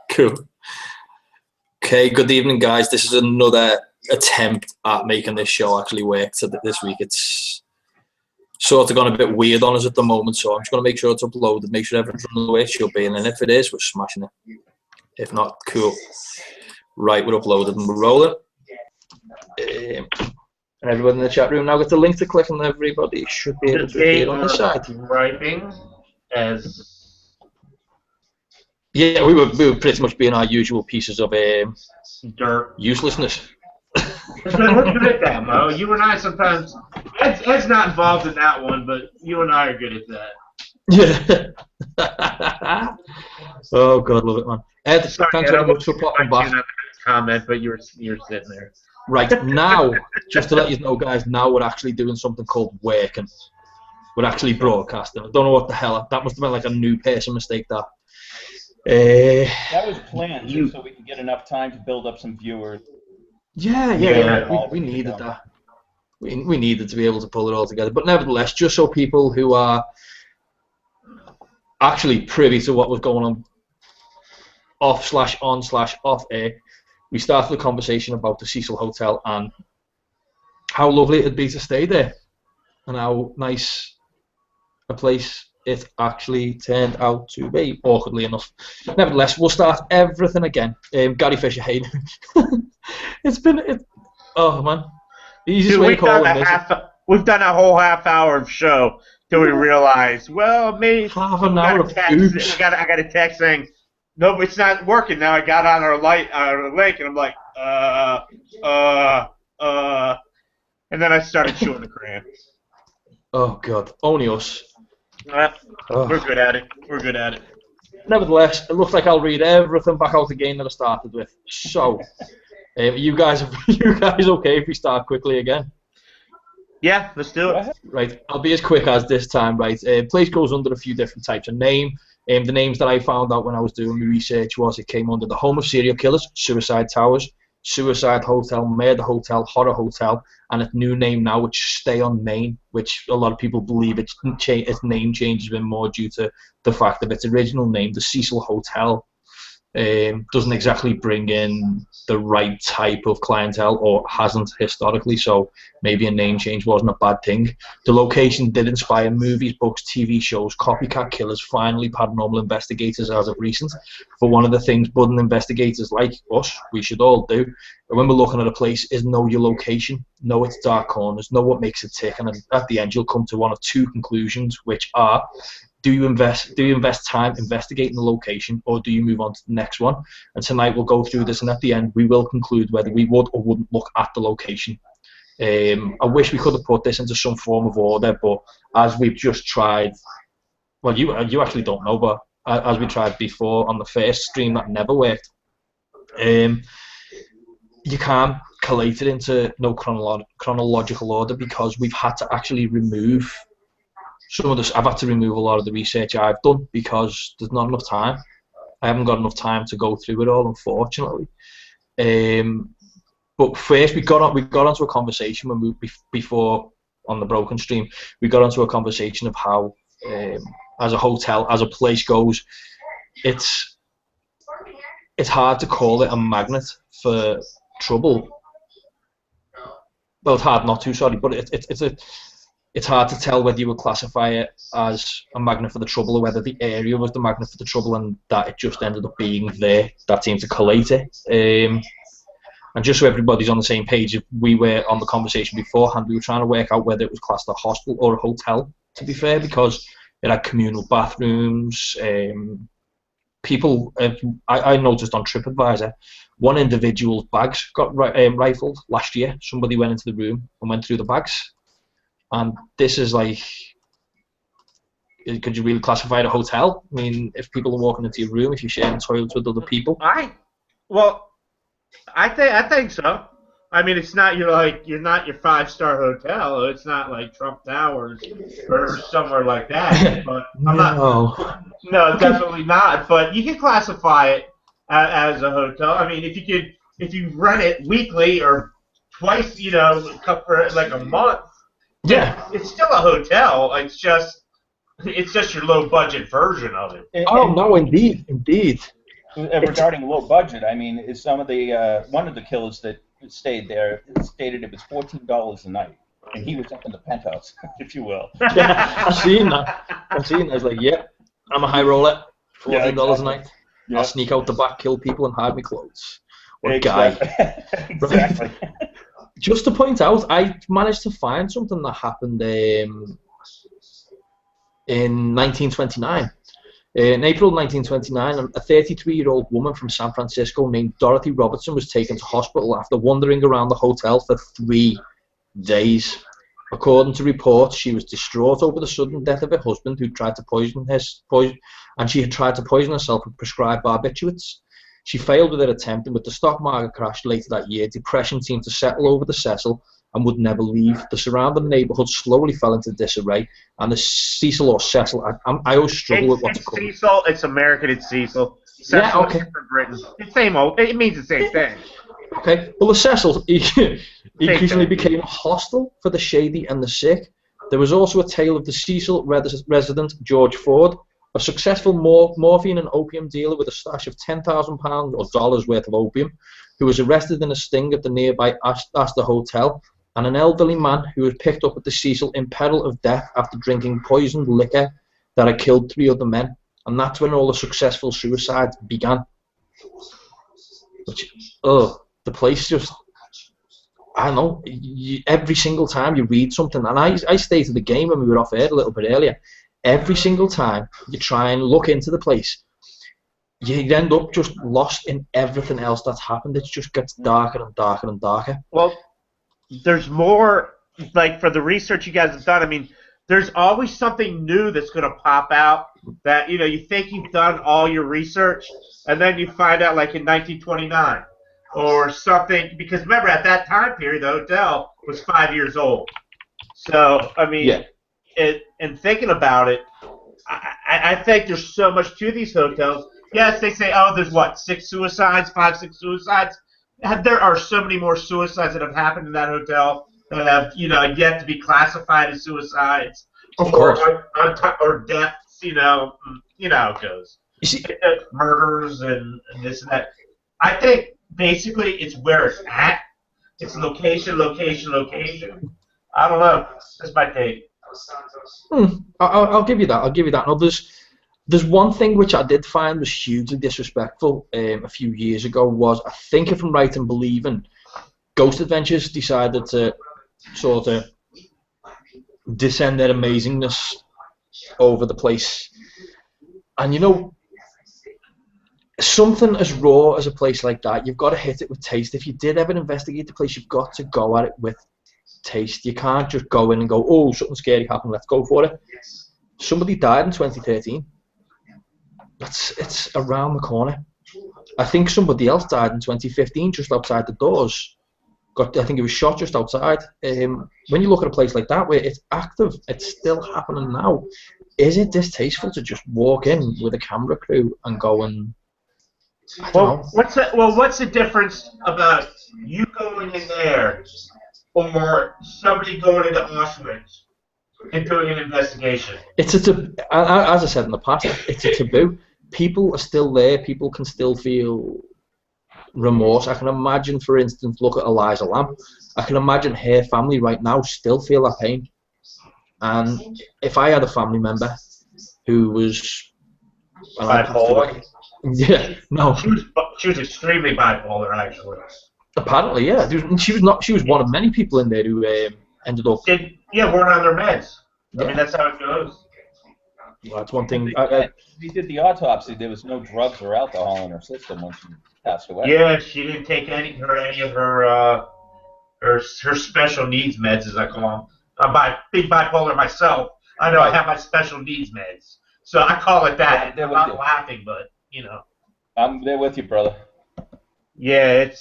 Cool. Okay, good evening, guys. This is another attempt at making this show actually work. So this week it's sort of gone a bit weird on us at the moment, so I'm just going to make sure it's uploaded, make sure everything's running the way it should be, and then if it is, we're smashing it. If not, cool. Right, we're uploaded and we're rolling. And everybody in the chat room now gets a link to click, and everybody should be able to appear on this side. Writing as... Yeah, we were pretty much being our usual pieces of dirt uselessness. Let's good at that, Mo. You and I sometimes... Ed's not involved in that one, but you and I are good at that. Yeah. Oh, God, love it, man. Ed, sorry, thanks very much for popping back. Comment, but you're sitting there. Right, now, just to let you know, guys, now we're actually doing something called working. We're actually broadcasting. I don't know what the hell. That must have been like a new person mistake, that. That was planned, just so we could get enough time to build up some viewers. Yeah. We needed that. We needed to be able to pull it all together. But nevertheless, just so people who are actually privy to what was going on off/on/off air, we started the conversation about the Cecil Hotel and how lovely it'd be to stay there and how nice a place it actually turned out to be, awkwardly enough. Nevertheless, we'll start everything again. Gary Fisher, hey. Oh, man. The easiest way to call it. We've done a whole half hour of show till we realize, well, maybe half an hour of oops. I got a text saying, no, it's not working now. I got on our link, and I'm like, and then I started showing the cramp. Oh, God. Only us. We're good at it. We're good at it. Nevertheless, it looks like I'll read everything back out again that I started with. So, you guys okay if we start quickly again? Yeah, let's do it. Right, I'll be as quick as this time. Right, place goes under a few different types of name. The names that I found out when I was doing my research was it came under the home of serial killers, suicide towers, suicide hotel, murder hotel, horror hotel, and its new name now, which Stay on Main, which a lot of people believe its name change has been more due to the fact of its original name, the Cecil Hotel. Doesn't exactly bring in the right type of clientele, or hasn't historically, so maybe a name change wasn't a bad thing. The location did inspire movies, books, TV shows, copycat killers, finally paranormal investigators as of recent. But one of the things budding investigators like us, we should all do, when we're looking at a place, is know your location, know its dark corners, know what makes it tick, and at the end you'll come to one of two conclusions, which are: do you invest time investigating the location, or do you move on to the next one? And tonight we'll go through this, and at the end we will conclude whether we would or wouldn't look at the location. I wish we could have put this into some form of order, but as we've just tried, well, you actually don't know, but as we tried before on the first stream, that never worked. You can't collate it into no chronological order, because we've had to actually remove some of this. I've had to remove a lot of the research I've done because there's not enough time. I haven't got enough time to go through it all, unfortunately. But first, we got onto a conversation when before on the Broken stream. We got onto a conversation of how, as a hotel, as a place goes, it's hard to call it a magnet for trouble. Well, it's hard not to, sorry, but it's hard to tell whether you would classify it as a magnet for the trouble, or whether the area was the magnet for the trouble and that it just ended up being there. That seemed to collate it. And just so everybody's on the same page, if we were on the conversation beforehand, we were trying to work out whether it was classed a hostel or a hotel, to be fair, because it had communal bathrooms. People, I noticed on TripAdvisor, one individual's bags got rifled last year. Somebody went into the room and went through the bags. And this is like, could you really classify it a hotel? I mean, if people are walking into your room, if you're sharing toilets with other people. I think so. I mean, it's not you're not your 5-star hotel. It's not like Trump Towers or somewhere like that. But no, definitely not. But you can classify it as a hotel. I mean, if you rent it weekly or twice, for like a month. Yeah, it's still a hotel. It's just your low budget version of it. Oh no, indeed. Regarding low budget, I mean, is some of the one of the killers that stayed there stated it was $14 a night, and he was up in the penthouse, if you will. Yeah, I've seen that. I was like, yeah, I'm a high roller. $14 a night. Yeah. I'll sneak out the back, kill people, and hide my clothes. What a guy. Exactly. Just to point out, I managed to find something that happened in 1929. In April 1929, a 33-year-old woman from San Francisco named Dorothy Robertson was taken to hospital after wandering around the hotel for 3 days. According to reports, she was distraught over the sudden death of her husband, who tried to and she had tried to poison herself with prescribed barbiturates. She failed with her attempt, and with the stock market crash later that year, depression seemed to settle over the Cecil and would never leave. The surrounding neighbourhood slowly fell into disarray, and the Cecil or Cecil, I always struggle with what to call it. Cecil, it's American, it's Cecil. Cecil, yeah, okay. From Britain. It's same old. It means the same thing. Okay, well, the Cecil increasingly became hostile for the shady and the sick. There was also a tale of the Cecil resident, George Ford, a successful morphine and opium dealer with a stash of £10,000 or dollars worth of opium, who was arrested in a sting at the nearby Astor Hotel, and an elderly man who was picked up at the Cecil in peril of death after drinking poisoned liquor that had killed 3 other men. And that's when all the successful suicides began. Which, the place just, I don't know, every single time you read something, and I stated the game when we were off air a little bit earlier, every single time you try and look into the place, you end up just lost in everything else that's happened. It just gets darker and darker and darker. Well, there's more, like, for the research you guys have done, I mean, there's always something new that's going to pop out that, you know, you think you've done all your research, and then you find out, like, in 1929, or something, because remember, at that time period, the hotel was 5 years old. So, I mean, yeah. And thinking about it, I think there's so much to these hotels. Yes, they say, oh, there's what, 6 suicides, 5, 6 suicides. There are so many more suicides that have happened in that hotel that have, you know, yet to be classified as suicides. Of course. Or deaths, you know how it goes. You see, murders and this and that. I think basically it's where it's at. It's location, location, location. I don't know. That's my take. I'll give you that. I'll give you that. Now, there's one thing which I did find was hugely disrespectful a few years ago. Was, I think, if I'm right in believing, Ghost Adventures decided to sort of descend their amazingness over the place. And, you know, something as raw as a place like that, you've got to hit it with taste. If you did ever investigate the place, you've got to go at it with taste. You can't just go in and go, oh, something scary happened, let's go for it. Somebody died in 2013. It's around the corner. I think somebody else died in 2015 just outside the doors. I think he was shot just outside. When you look at a place like that where it's active, it's still happening now, is it distasteful to just walk in with a camera crew and go and what's the difference about you going in there or somebody going into Auschwitz and doing an investigation? It's as I said in the past, it's a taboo. People are still there. People can still feel remorse. I can imagine, for instance, look at Eliza Lamb. I can imagine her family right now still feel that pain. And if I had a family member who was bipolar, yeah, no, she was extremely bipolar, actually. Apparently, yeah. She was one of many people in there who ended up. Weren't on their meds. Yeah. I mean, that's how it goes. Well, that's one thing. We did the autopsy. There was no drugs or alcohol in her system when she passed away. Yeah, she didn't take any of her special needs meds, as I call them. I'm big bipolar myself. I know I have my special needs meds, so I call it that. I'm not laughing, but you know. I'm there with you, brother. Yeah,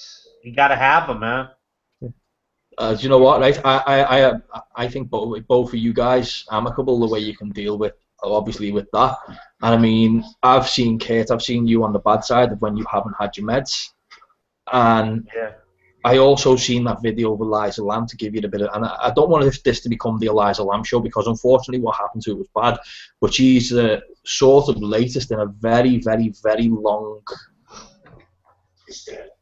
you gotta have them, man. Do you know what? Right, I think both of you guys amicable the way you can deal with, obviously, with that. And I mean, I've seen Kate, I've seen you on the bad side of when you haven't had your meds, and yeah. I also seen that video of Eliza Lamb to give you a bit of, and I don't want this to become the Eliza Lamb show, because unfortunately what happened to her was bad, but she's sort of latest in a very, very, very long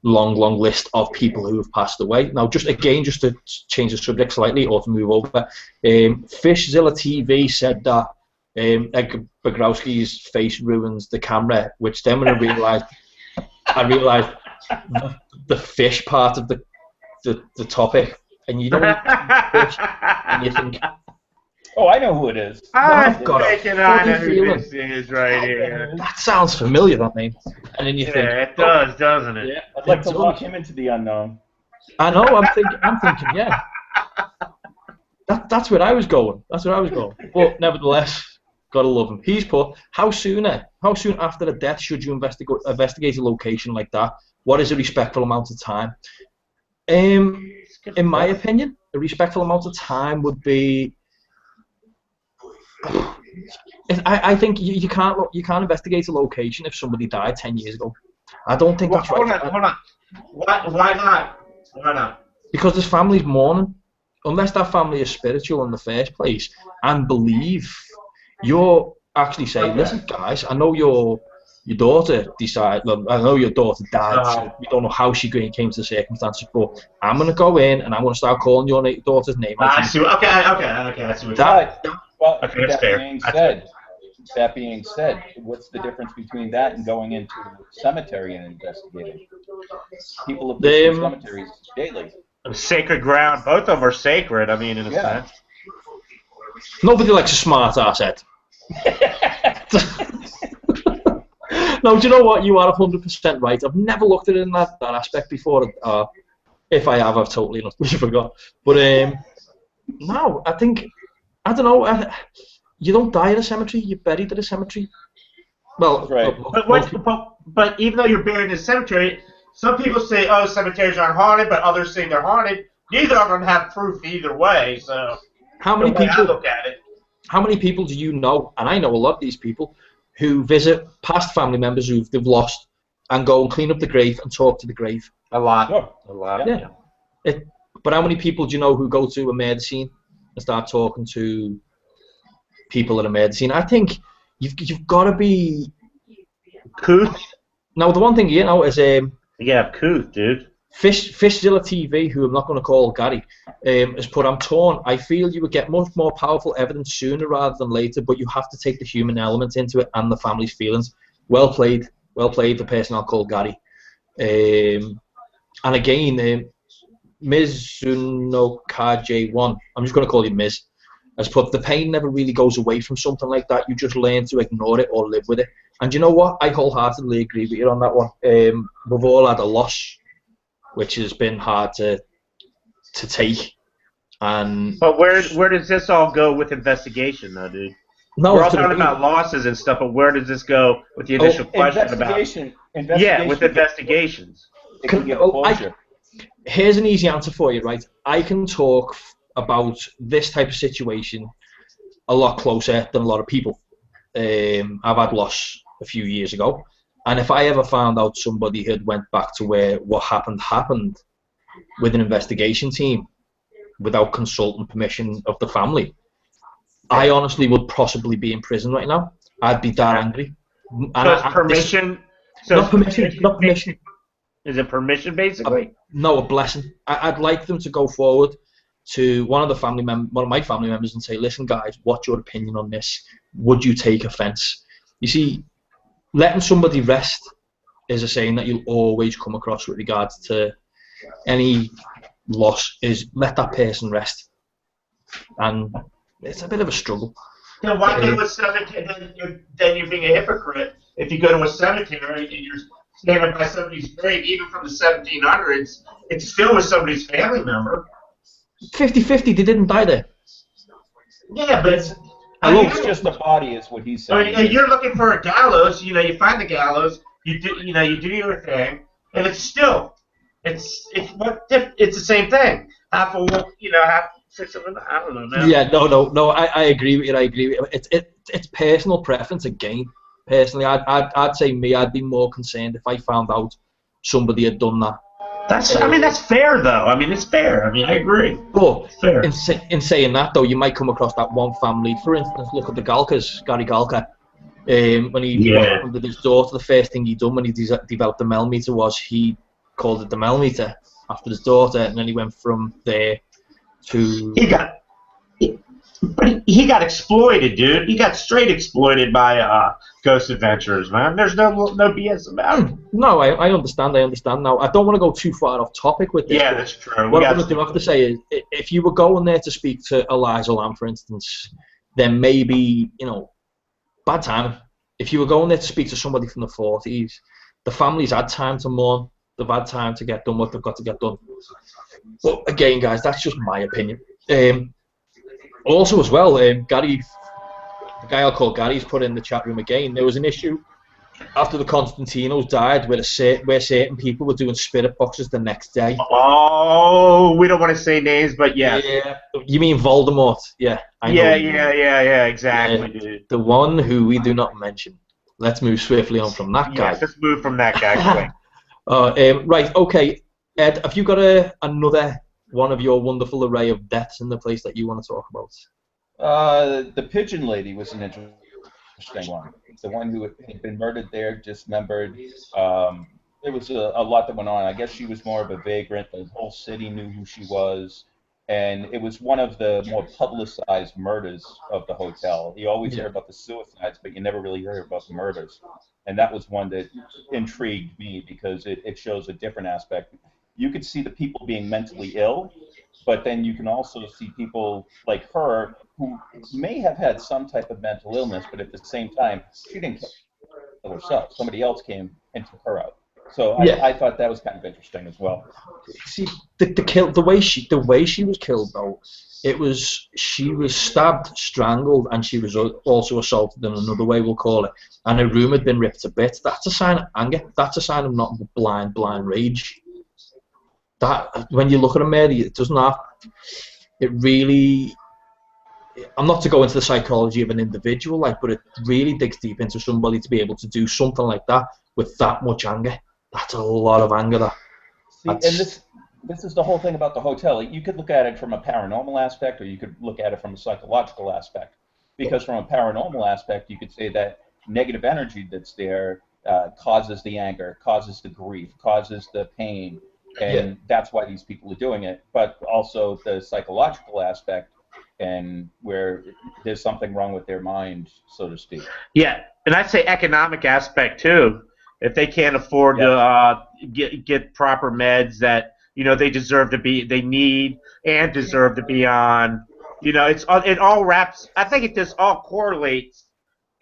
long list of people who have passed away. Now, just to change the subject slightly or to move over, Fishzilla TV said that Edgar Bagrowski's face ruins the camera, which then when I realised the fish part of the topic, and you don't fish, and you think, oh, I know who it is. I'm got a thinking I know who feeling. this is right here. that sounds familiar, that name, and then you think, Yeah, it does, doesn't it? Yeah, I'd like to lock him into the unknown. I know, I'm thinking, yeah. That's where I was going. But nevertheless, gotta love him. He's put, how soon after a death should you investigate a location like that? What is a respectful amount of time? In my opinion, a respectful amount of time would be. I think you can't investigate a location if somebody died 10 years ago. I don't think that's right. Hold on. Why not? Why not? Because there's families mourning. Unless that family is spiritual in the first place and believe, you're actually saying, listen, guys, I know your daughter died, so we don't know how she came to the circumstances, but I'm going to go in and I'm going to start calling your daughter's name. I see. Okay, I see what That being said, what's the difference between that and going into a cemetery and investigating? People have visited cemeteries daily. Sacred ground. Both of them are sacred, I mean, in a sense. Nobody likes a smart arsehad. No, do you know what? You are 100% right. I've never looked at it in that aspect before. If I have, I've totally forgot. But no, I don't know. You don't die at a cemetery. You're buried at a cemetery. Well, right. But even though you're buried in a cemetery, some people say, "Oh, cemeteries aren't haunted," but others say they're haunted. Neither of them have proof either way. So, how many people? I look at it. How many people do you know? And I know a lot of these people who visit past family members who they've lost and go and clean up the grave and talk to the grave. A lot. Sure. A lot. Yeah. But how many people do you know who go to a murder scene and start talking to people at a murder scene? I think you've got to be couth. Now, the one thing you know is yeah, couth, dude. Fishzilla TV, who I'm not going to call Gary, has put, I'm torn. I feel you would get much more powerful evidence sooner rather than later, but you have to take the human element into it and the family's feelings. Well played, the person I'll call Gary. And again, Mizuno KJ1, I'm just going to call you Miz, has put, the pain never really goes away from something like that. You just learn to ignore it or live with it. And you know what? I wholeheartedly agree with you on that one. We've all had a loss, which has been hard to take. But where does this all go with investigation, though, dude? No, we're all talking about losses and stuff, but where does this go with the initial question about? Yeah, with investigations. Here's an easy answer for you, right? I can talk about this type of situation a lot closer than a lot of people. I've had loss a few years ago, and if I ever found out somebody had went back to where what happened with an investigation team without consulting permission of the family, I honestly would possibly be in prison right now. I'd be that angry. Not permission. Is it permission, basically? No, a blessing. I'd like them to go forward to one of my family members and say, listen, guys, what's your opinion on this? Would you take offence? You see, letting somebody rest is a saying that you'll always come across with regards to any loss, is let that person rest. And it's a bit of a struggle. Then why go to a cemetery? Then you're being a hypocrite if you go to a cemetery and you're standing by somebody's grave, even from the 1700s. It's still with somebody's family member. 50-50, they didn't die there. Yeah, but it's just a body, is what he's saying. I mean, you're looking for a gallows. You find the gallows. You do your thing, and it's the same thing. Half a wolf, half. I don't know now. Yeah, no. I agree with you. It's personal preference again. Personally, I'd say I'd be more concerned if I found out somebody had done that. That's fair though. It's fair. I agree. But fair. In saying that though, you might come across that one family. For instance, look at the Galkas, Gary Galka. When he with his daughter, the first thing he done when he developed the millimeter was he called it the millimeter after his daughter, and then he went from there to. He got exploited, dude. He got straight exploited by Ghost Adventures, man. There's no BS about it. No, I understand. I understand now. I don't want to go too far off topic with this. Yeah, that's true. What I do have to say is, if you were going there to speak to Eliza Lamb, for instance, then maybe, bad timing. If you were going there to speak to somebody from the 40s, the family's had time to mourn. They've had time to get done what they've got to get done. But again, guys, that's just my opinion. Also, as well, Gary, the guy I'll call Gary's put in the chat room again. There was an issue after the Constantinos died where certain people were doing spirit boxes the next day. Oh, we don't want to say names, but yes. Yeah. You mean Voldemort? Yeah. Yeah, exactly, dude. The one who we do not mention. Let's move swiftly on from that guy. Yes, let's move from that guy. Right, okay. Ed, have you got another one of your wonderful array of deaths in the place that you want to talk about? The pigeon lady was an interesting one. The one who had been murdered there, dismembered. There was a lot that went on. I guess she was more of a vagrant. The whole city knew who she was. And it was one of the more publicized murders of the hotel. You always hear about the suicides, but you never really hear about the murders. And that was one that intrigued me because it shows a different aspect. You could see the people being mentally ill, but then you can also see people like her who may have had some type of mental illness, but at the same time, she didn't kill herself. Somebody else came and took her out. So I thought that was kind of interesting as well. See, the way she was killed though, she was stabbed, strangled, and she was also assaulted in another way, we'll call it. And her room had been ripped to bits. That's a sign of anger. That's a sign of not blind rage. That when you look at a murder, it doesn't have. It really. I'm not to go into the psychology of an individual, but it really digs deep into somebody to be able to do something like that with that much anger. That's a lot of anger. And this is the whole thing about the hotel. You could look at it from a paranormal aspect, or you could look at it from a psychological aspect. Because from a paranormal aspect, you could say that negative energy that's there causes the anger, causes the grief, causes the pain, and that's why these people are doing it. But also the psychological aspect, and where there's something wrong with their mind, so to speak. Yeah, and I'd say economic aspect too. If they can't afford to get proper meds that they need and deserve to be on, it all wraps. I think it just all correlates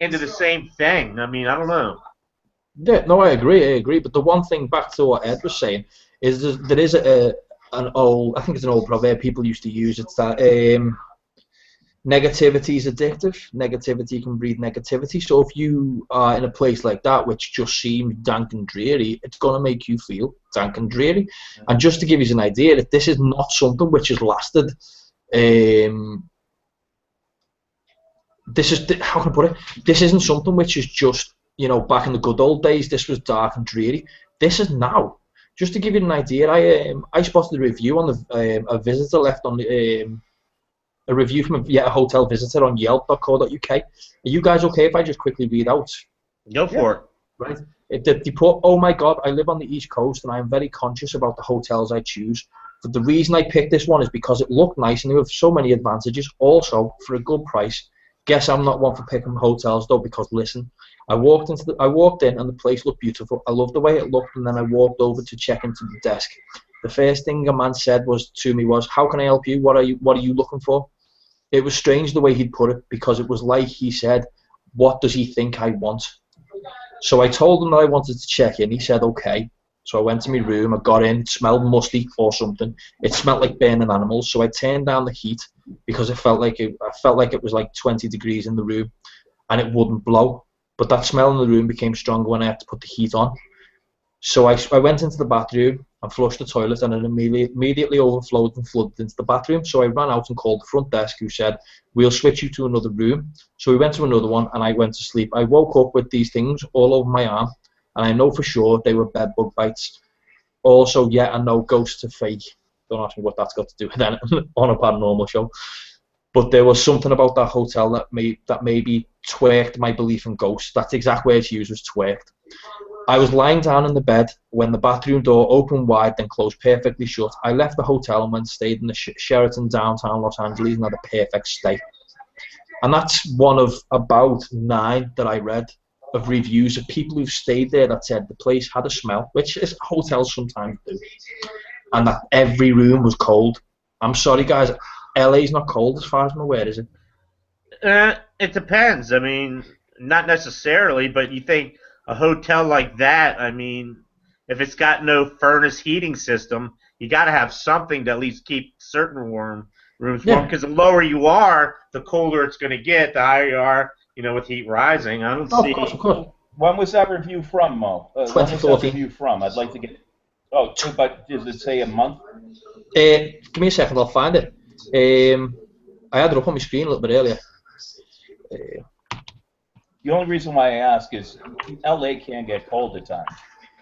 into the same thing. I mean, I don't know. Yeah, no, I agree. But the one thing back to what Ed was saying is there is an old, I think it's an old proverb people used to use. It's that negativity is addictive. Negativity can breed negativity. So if you are in a place like that, which just seems dank and dreary, it's going to make you feel dank and dreary. And just to give you an idea, that this is not something which has lasted. This is, how can I put it? This isn't something which is just, back in the good old days, this was dark and dreary. This is now. Just to give you an idea, I spotted a review on a visitor left on the. A review from a hotel visitor on Yelp.co.uk. Are you guys okay if I just quickly read out? Go for it. Right. They put, "Oh my God, I live on the East Coast and I am very conscious about the hotels I choose. But the reason I picked this one is because it looked nice and there were so many advantages. Also, for a good price. Guess I'm not one for picking hotels though, because listen, I walked in and the place looked beautiful. I loved the way it looked, and then I walked over to check into the desk. The first thing a man said to me was, 'How can I help you? What are you looking for?' It was strange the way he'd put it, because it was like he said, 'What does he think I want?' So I told him that I wanted to check in. He said, okay. So I went to my room, I got in, it smelled musty or something. It smelled like burning animals, so I turned down the heat because I felt like it was like 20 degrees in the room and it wouldn't blow. But that smell in the room became stronger when I had to put the heat on. So I went into the bathroom and flushed the toilet, and it immediately overflowed and flooded into the bathroom. So I ran out and called the front desk, who said, "We'll switch you to another room." So we went to another one and I went to sleep. I woke up with these things all over my arm, and I know for sure they were bed bug bites. Also, I know ghosts are fake. Don't ask me what that's got to do with that on a paranormal show. But there was something about that hotel that maybe twerked my belief in ghosts. That's the exact word she used, was twerked. I was lying down in the bed when the bathroom door opened wide, then closed perfectly shut. I left the hotel and went and stayed in the Sheraton downtown Los Angeles and had a perfect stay. And that's one of about 9 that I read of reviews of people who've stayed there that said the place had a smell, which is hotels sometimes do, and that every room was cold. I'm sorry, guys, LA's not cold as far as I'm aware, is it? It depends. I mean, not necessarily, but you think a hotel like that, I mean, if it's got no furnace heating system, you got to have something to at least keep certain rooms warm, because the lower you are, the colder it's going to get, the higher you are, with heat rising. I don't see. Of course. When was that review from, Mo? 2014. When was that review from? I'd like to get. Oh, but does it say a month? Give me a second, I'll find it. I had it up on my screen a little bit earlier. The only reason why I ask is LA can get cold at times.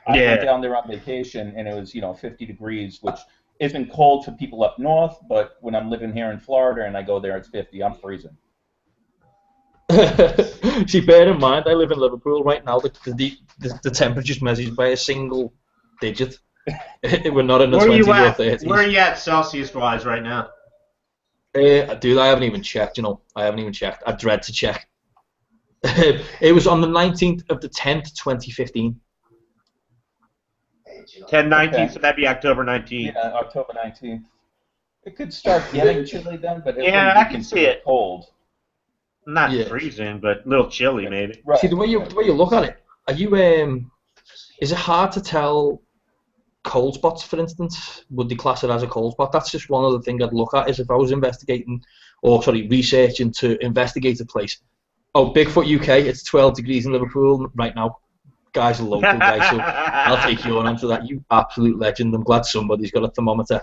I went down there on vacation and it was 50 degrees, which isn't cold for people up north, but when I'm living here in Florida and I go there, it's 50. I'm freezing. See, bear in mind, I live in Liverpool right now. The temperature's measured by a single digit. We're not in the 20s or 30s. Where are you at Celsius-wise right now? Dude, I haven't even checked, I haven't even checked. I dread to check. It was on the 19th of the 10th, 2015. 10/19, Okay. so that'd be October 19th. Yeah, October 19th. It could start getting chilly then, but I can see it. Cold. Not freezing, but a little chilly maybe. Right. See, the way you look at it, are you is it hard to tell cold spots, for instance? Would they class it as a cold spot? That's just one of the things I'd look at, is if I was researching to investigate a place. Oh, Bigfoot UK, it's 12 degrees in Liverpool right now. Guy's a local guy, so I'll take your answer to that. You absolute legend. I'm glad somebody's got a thermometer.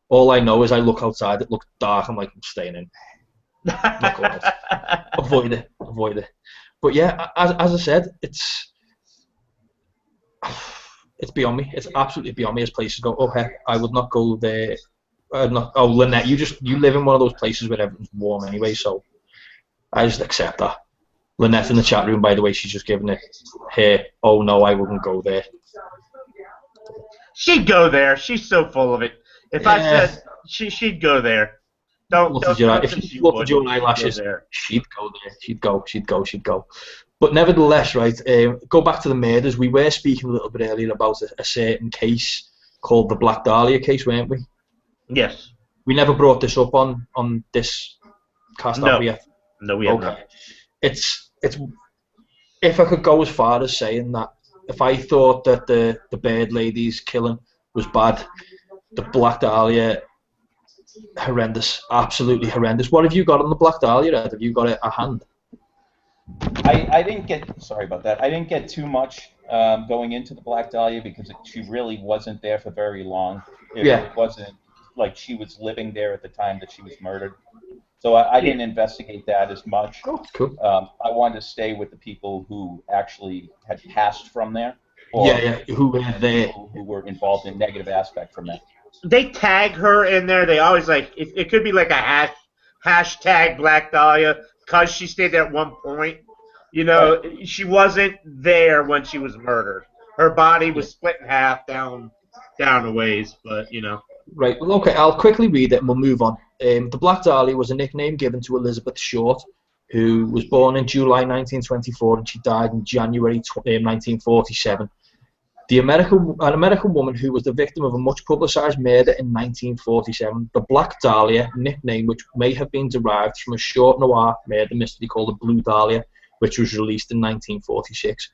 All I know is I look outside, it looks dark, I'm like, I'm staying in. I'm not going out. Avoid it. But yeah, as I said, it's beyond me. It's absolutely beyond me as places go. Oh heck, I would not go there. Lynette, you live in one of those places where everything's warm anyway, so I just accept that. Lynette in the chat room, by the way, she's just giving it here. Oh no, I wouldn't go there. She'd go there. She's so full of it. If I said she'd go there. If you looked at your eyelashes, she'd go there. She'd go. But nevertheless, right, go back to the murders. We were speaking a little bit earlier about a certain case called the Black Dahlia case, weren't we? Yes. We never brought this up on this cast out yet. No, we have not. It's if I could go as far as saying that if I thought that the Bird Lady's killing was bad, the Black Dahlia, horrendous, absolutely horrendous. What have you got on the Black Dahlia, Ed? Have you got a hand? I didn't get, sorry about that, I didn't get too much going into the Black Dahlia because she really wasn't there for very long. It wasn't like she was living there at the time that she was murdered. So I didn't investigate that as much. Oh, cool. I wanted to stay with the people who actually had passed from there. Or who were there. Who were involved in negative aspect from that. They tag her in there. They always it could be like a hashtag Black Dahlia because she stayed there at one point. She wasn't there when she was murdered. Her body was split in half down a ways, but Right. Well, okay. I'll quickly read it and we'll move on. The Black Dahlia was a nickname given to Elizabeth Short, who was born in July 1924 and she died in January 1947. An American woman who was the victim of a much publicized murder in 1947. The Black Dahlia, nickname which may have been derived from a short noir murder mystery called The Blue Dahlia, which was released in 1946.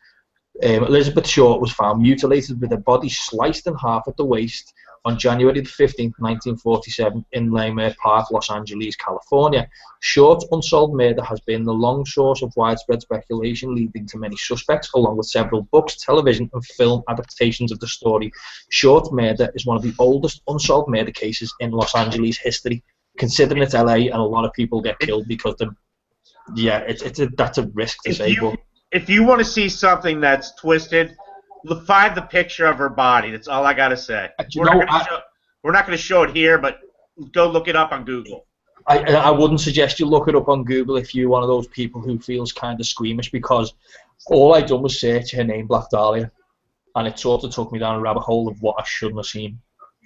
Elizabeth Short was found mutilated with her body sliced in half at the waist on January 15, 1947 in Leimert Park, Los Angeles, California. Short's unsolved murder has been the long source of widespread speculation leading to many suspects, along with several books, television and film adaptations of the story. Short's murder is one of the oldest unsolved murder cases in Los Angeles history, considering it's LA and a lot of people get killed because that's a risk to say. If you want to see something that's twisted, find the picture of her body. That's all I gotta say. We're not going to show it here, but go look it up on Google. I wouldn't suggest you look it up on Google if you're one of those people who feels kind of squeamish, because all I done was search her name, Black Dahlia, and it sort of took me down a rabbit hole of what I shouldn't have seen.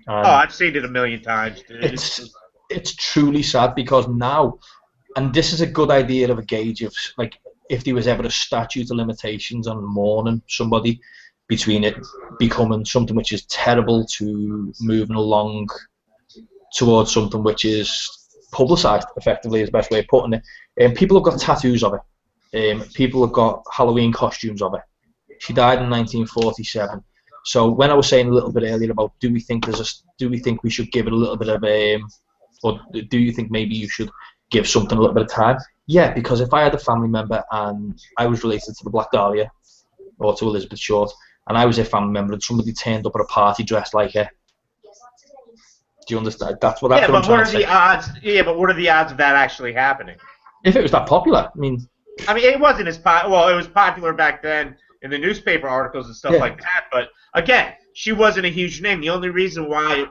I've seen it a million times, dude. It's truly sad, because now, and this is a good idea of a gauge of, like, if there was ever a statute of limitations on mourning somebody, between it becoming something which is terrible to moving along towards something which is publicised, effectively, is the best way of putting it. And people have got tattoos of it. People have got Halloween costumes of it. She died in 1947. So when I was saying a little bit earlier about do we think we should give it a little bit of or do you think maybe you should give something a little bit of time? Yeah, because if I had a family member and I was related to the Black Dahlia or to Elizabeth Short, and I was a family member and somebody turned up at a party dressed like her, do you understand? That's what I'm trying to say. But what are the odds of that actually happening? If it was that popular, I mean, it wasn't as well. It was popular back then in the newspaper articles and stuff like that. But again, she wasn't a huge name. The only reason why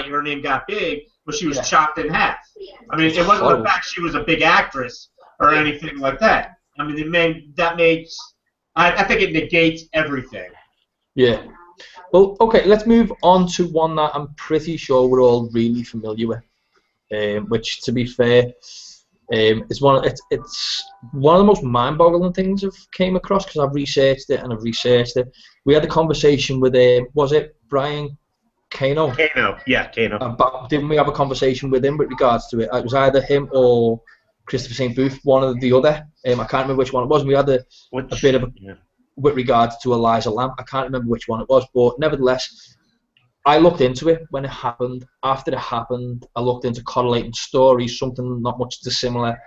her name got big was she was chopped in half. I mean, it wasn't the fact she was a big actress or anything like that. I mean, I think it negates everything. Yeah. Well, okay, let's move on to one that I'm pretty sure we're all really familiar with, which, to be fair, it's one of the most mind-boggling things I've came across, because I've researched it. We had a conversation with was it Brian Kano? Kano. Didn't we have a conversation with him with regards to it? It was either him or Christopher St. Booth, one or the other. I can't remember which one it was. And we had a bit of with regards to Eliza Lamb. I can't remember which one it was, but nevertheless, I looked into it when it happened. After it happened, I looked into correlating stories. Something not much dissimilar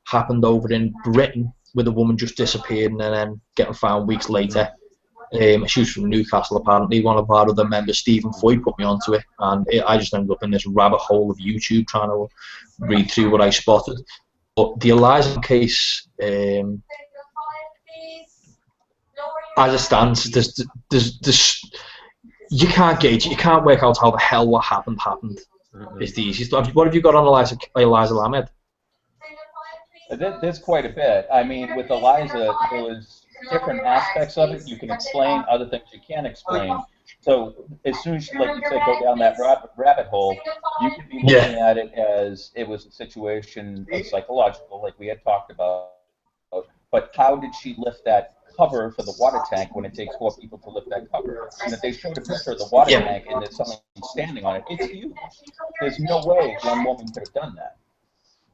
happened over in Britain, with a woman just disappearing and then getting found weeks later. She was from Newcastle, apparently. One of our other members, Stephen Foy, put me onto it, and I just ended up in this rabbit hole of YouTube trying to read through what I spotted. But the Eliza case, as it stands, there's you can't gauge it. You can't work out how the hell what happened. It's the easiest. What have you got on Eliza Lamb? There's quite a bit. I mean, with Eliza, there was different aspects of it. You can explain other things you can't explain. So as soon as, like you said, go down that rabbit hole, you could be looking at it as it was a situation of psychological, like we had talked about. But how did she lift that cover for the water tank when it takes 4 people to lift that cover? And if they showed a picture of the water tank and there's someone standing on it, it's huge. There's no way one woman could have done that.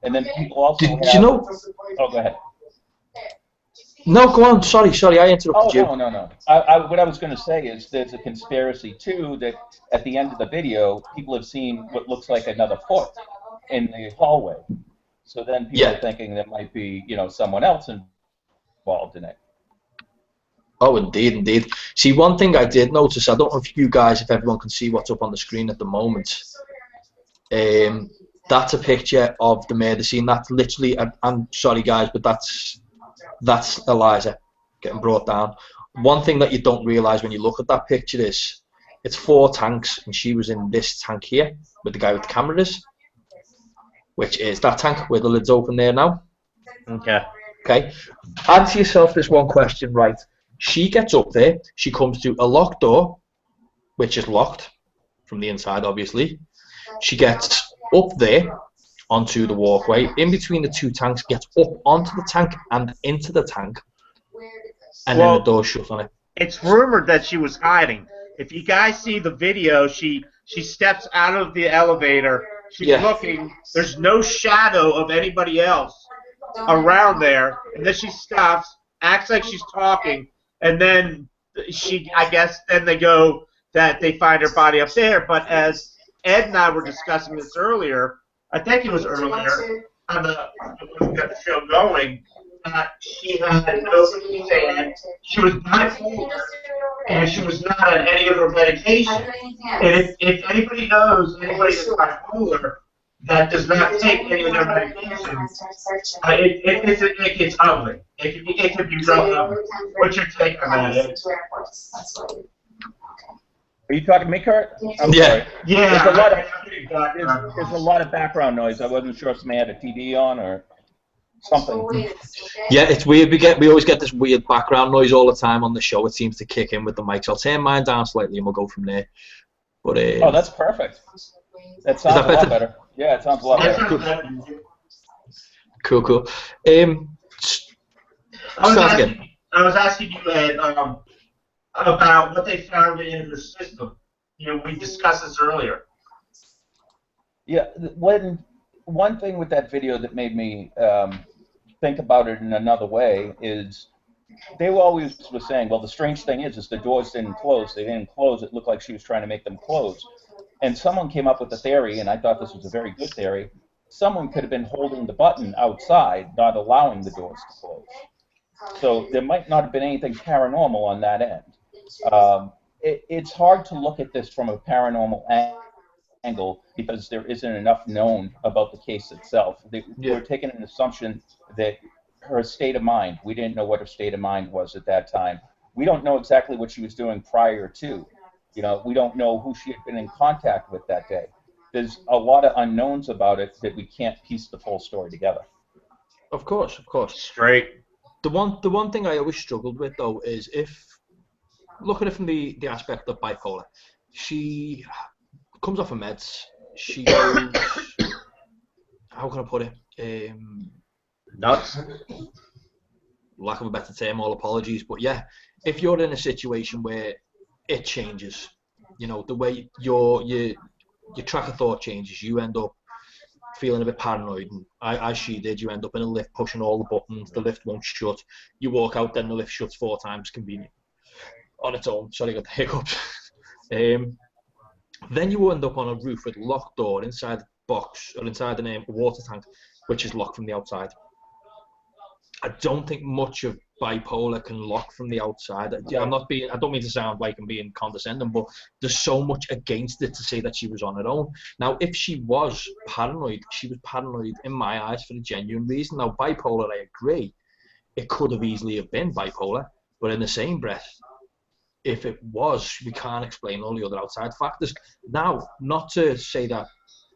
And then people also Oh, go ahead. No, go on. Sorry, I interrupted you. No. What I was going to say is there's a conspiracy, too, that at the end of the video, people have seen what looks like another foot in the hallway. So then people are thinking there might be, someone else involved in it. Oh, indeed. See, one thing I did notice, I don't know if everyone can see what's up on the screen at the moment. That's a picture of the murder scene. That's literally, I'm sorry guys, but that's Eliza getting brought down. One thing that you don't realise when you look at that picture is it's 4 tanks, and she was in this tank here, with the guy with the camera is, which is that tank where the lid's open there now. Okay. Answer yourself this one question, right? She gets up there, she comes to a locked door, which is locked from the inside, obviously. She gets up there onto the walkway, in between the 2 tanks, gets up onto the tank and into the tank, and then the door's shut on it. It's rumored that she was hiding. If you guys see the video, she steps out of the elevator, she's looking, there's no shadow of anybody else around there, and then she stops, acts like she's talking, and then then they go that they find her body up there. But as Ed and I were discussing this earlier, I think it was earlier, on when we got the show going, she had nobody saying she was bipolar, and she was not on any of her medication. And if anybody knows anybody that's bipolar that does not take any of their medication, it gets ugly. It can be real ugly. What's your take on that, Ed? Are you talking to me, Kurt? I'm Yeah. sorry. Yeah. There's a lot of background noise. I wasn't sure if somebody had a TV on or something. Yeah, it's weird. We always get this weird background noise all the time on the show. It seems to kick in with the mics. I'll turn mine down slightly and we'll go from there. But oh, that's perfect. That sounds a lot better. Yeah, it sounds a lot better. Cool. I was asking you, Ed, about what they found in the system. You know, we discussed this earlier. Yeah, one thing with that video that made me think about it in another way is they were always saying, well, the strange thing is the doors didn't close. They didn't close. It looked like she was trying to make them close. And someone came up with a theory, and I thought this was a very good theory. Someone could have been holding the button outside, not allowing the doors to close. So there might not have been anything paranormal on that end. It's hard to look at this from a paranormal angle because there isn't enough known about the case itself. We're taking an assumption that her state of mind, we didn't know what her state of mind was at that time. We don't know exactly what she was doing prior to. You know, we don't know who she had been in contact with that day. There's a lot of unknowns about it that we can't piece the full story together. Of course. Straight. The one thing I always struggled with though is if look at it from the aspect of bipolar. She comes off of meds. She goes, how can I put it? Nuts. Lack of a better term, all apologies. But yeah, if you're in a situation where it changes, you know, the way your track of thought changes, you end up feeling a bit paranoid. And as she did, you end up in a lift pushing all the buttons, the lift won't shut. You walk out, then the lift shuts 4 times, convenient. On its own, sorry, I got the hiccups. Then you end up on a roof with locked door inside the box, or inside the water tank, which is locked from the outside. I don't think much of bipolar can lock from the outside. I don't mean to sound like I'm being condescending, but there's so much against it to say that she was on her own. Now, if she was paranoid in my eyes for a genuine reason. Now, bipolar, I agree, it could have easily have been bipolar, but in the same breath, if it was, we can't explain all the other outside factors. Now, not to say that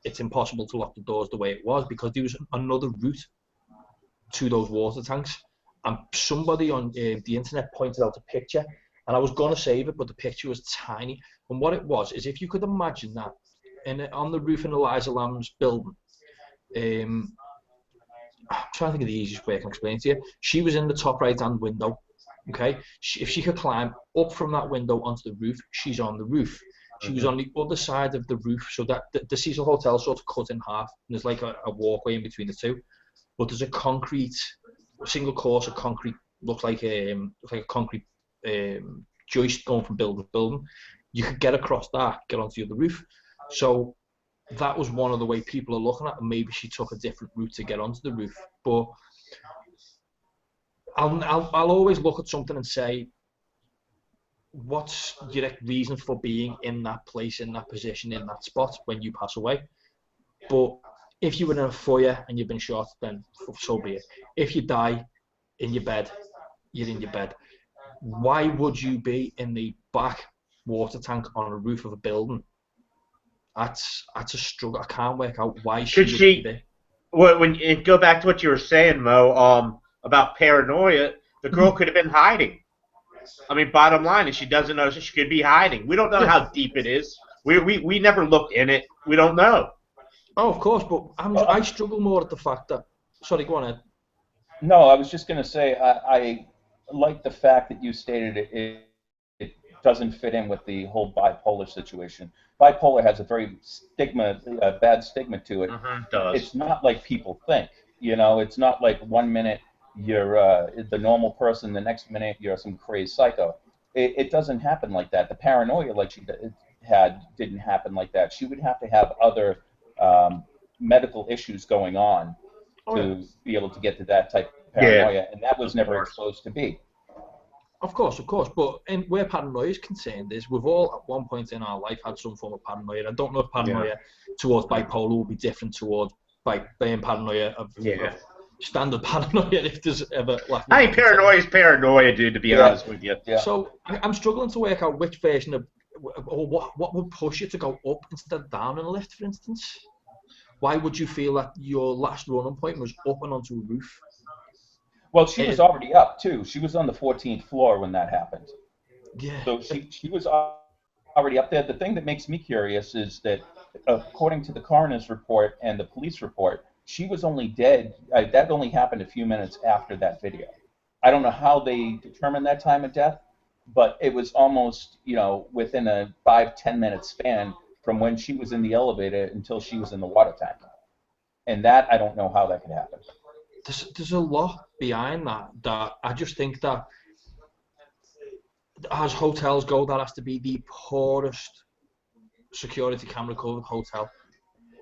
it's impossible to lock the doors the way it was, because there was another route to those water tanks, and somebody on the internet pointed out a picture, and I was going to save it, but the picture was tiny. And what it was is, if you could imagine that on the roof in Eliza Lamb's building, I'm trying to think of the easiest way I can explain it to you. She was in the top right hand window. Okay, if she could climb up from that window onto the roof, she's on the roof. She was on the other side of the roof, so that the Cecil Hotel sort of cut in half, and there's like a walkway in between the two. But there's a single course of concrete, looks like a concrete joist going from building to building. You could get across that, get onto the other roof. So that was one of the way people are looking at it, and maybe she took a different route to get onto the roof. But I'll always look at something and say, what's your reason for being in that place, in that position, in that spot when you pass away? But if you were in a foyer and you've been shot, then so be it. If you die in your bed, you're in your bed. Why would you be in the back water tank on a roof of a building? That's a struggle. I can't work out why should she. When you go back to what you were saying, Mo, about paranoia, the girl could have been hiding. I mean, bottom line is she doesn't know she could be hiding. We don't know how deep it is. We never looked in it. We don't know. Oh, of course, but I struggle more at the fact that... Sorry, go on, Ed. No, I was just going to say, I like the fact that you stated it doesn't fit in with the whole bipolar situation. Bipolar has a very bad stigma to it. It does. It's not like people think. You know, it's not like 1 minute you're the normal person, the next minute you're some crazy psycho. It doesn't happen like that. The paranoia like she had didn't happen like that. She would have to have other medical issues going on to be able to get to that type of paranoia, and that was never exposed to be. Of course, but where paranoia is concerned is we've all at one point in our life had some form of paranoia. I don't know if paranoia towards bipolar will be different towards being paranoia of standard paranoia, if there's ever... I mean, paranoia is paranoia, dude, to be honest with you. Yeah. So I'm struggling to work out which version of or what would push you to go up instead of down in a lift, for instance? Why would you feel that your last running point was up and onto a roof? Well, she was already up too. She was on the 14th floor when that happened. Yeah. So she was already up there. The thing that makes me curious is that, according to the coroner's report and the police report, she was only dead. That only happened a few minutes after that video. I don't know how they determined that time of death, but it was almost, within a 5-10 minute span from when she was in the elevator until she was in the water tank. And that, I don't know how that could happen. There's a lot behind that I just think that as hotels go, that has to be the poorest security camera covered hotel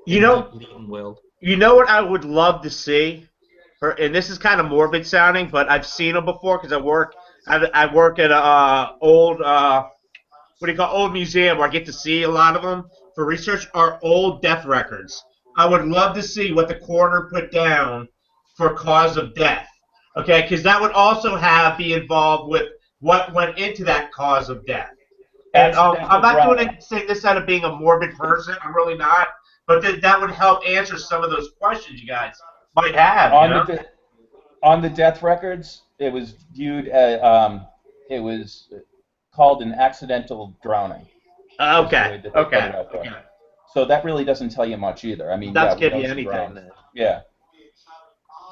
in the leading world. You know what I would love to see? And this is kind of morbid sounding, but I've seen them before because I work at a old old museum where I get to see a lot of them for research. Are old death records. I would love to see what the coroner put down for cause of death. Okay, because that would also be involved with what went into that cause of death. And I'm not saying this out of being a morbid person. I'm really not. But that would help answer some of those questions you guys might have. On the death records, it was viewed as it was called an accidental drowning. Okay. So that really doesn't tell you much either. I mean, that's give you anything. Yeah.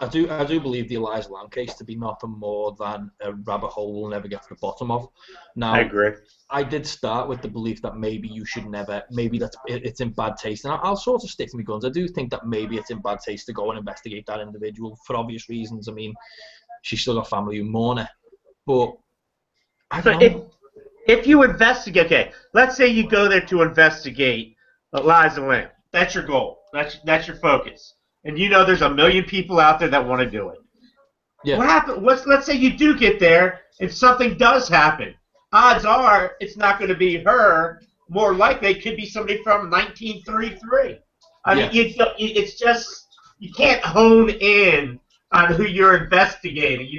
I do believe the Eliza Lamb case to be nothing more than a rabbit hole we'll never get to the bottom of. Now, I agree. I did start with the belief that maybe you should never, maybe it's in bad taste, and I'll sort of stick to my guns. I do think that maybe it's in bad taste to go and investigate that individual for obvious reasons. I mean, she's still got family who mourn her, but I don't know. If you investigate, okay, let's say you go there to investigate Eliza Lamb. That's your goal. That's your focus. And there's a million people out there that want to do it. Yeah. What happens? Let's say you do get there and something does happen. Odds are it's not going to be her. More likely it could be somebody from 1933. I mean, it's just you can't hone in on who you're investigating,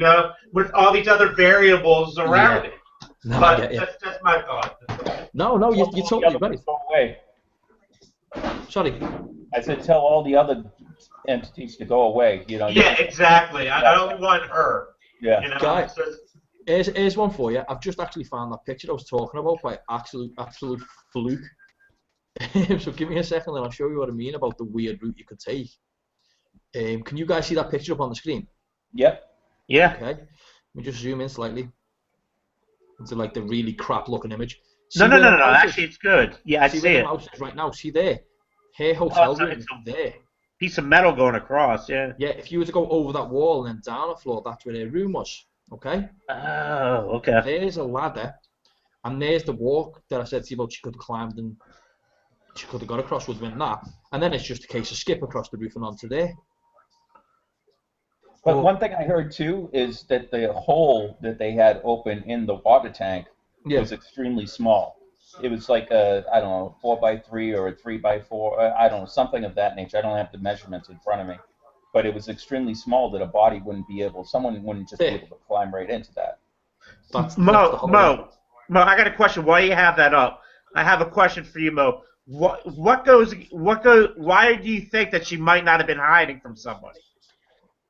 with all these other variables around it. No, but that's my thought. No, you're totally right. Go away. Sorry. I said tell all the other entities to go away. Yeah, exactly. I only want her. Yeah. Guys, here's one for you. I've just actually found that picture I was talking about by absolute fluke. So give me a second and I'll show you what I mean about the weird route you could take. Can you guys see that picture up on the screen? Yep. Yeah. Okay. Let me just zoom in slightly into like the really crap looking image. No. Actually, it's good. Yeah, I see it. Right now, see there. Her hotel room is there. Piece of metal going across, yeah. Yeah, if you were to go over that wall and then down the floor, that's where her room was. Okay? Oh, okay. There's a ladder, and there's the walk that I said to you about she could have climbed and she could have got across would have been that. And then it's just a case of skip across the roof and onto there. But one thing I heard too is that the hole that they had open in the water tank was extremely small. It was like a, 4x3 or a 3x4, I don't know, something of that nature. I don't have the measurements in front of me. But it was extremely small that a body wouldn't be able, someone wouldn't just be able to climb right into that. Mo, I got a question. While you have that up, I have a question for you, Mo. Why do you think that she might not have been hiding from somebody?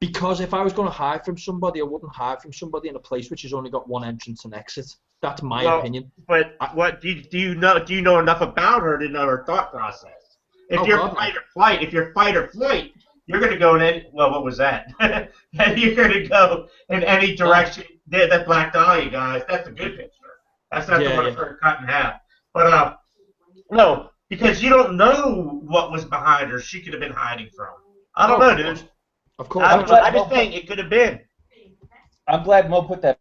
Because if I was going to hide from somebody, I wouldn't hide from somebody in a place which has only got one entrance and exit. That's my opinion. But what do you know? Do you know enough about her to know her thought process? If you're fight or flight, you're going to go in any. Well, what was that? You're going to go in any direction. That Black Dahlia, guys. That's a good picture. That's not the one for cut in half. But no, because you don't know what was behind her. She could have been hiding from. I don't know, dude. Of course. I just think it could have been. I'm glad Mo put that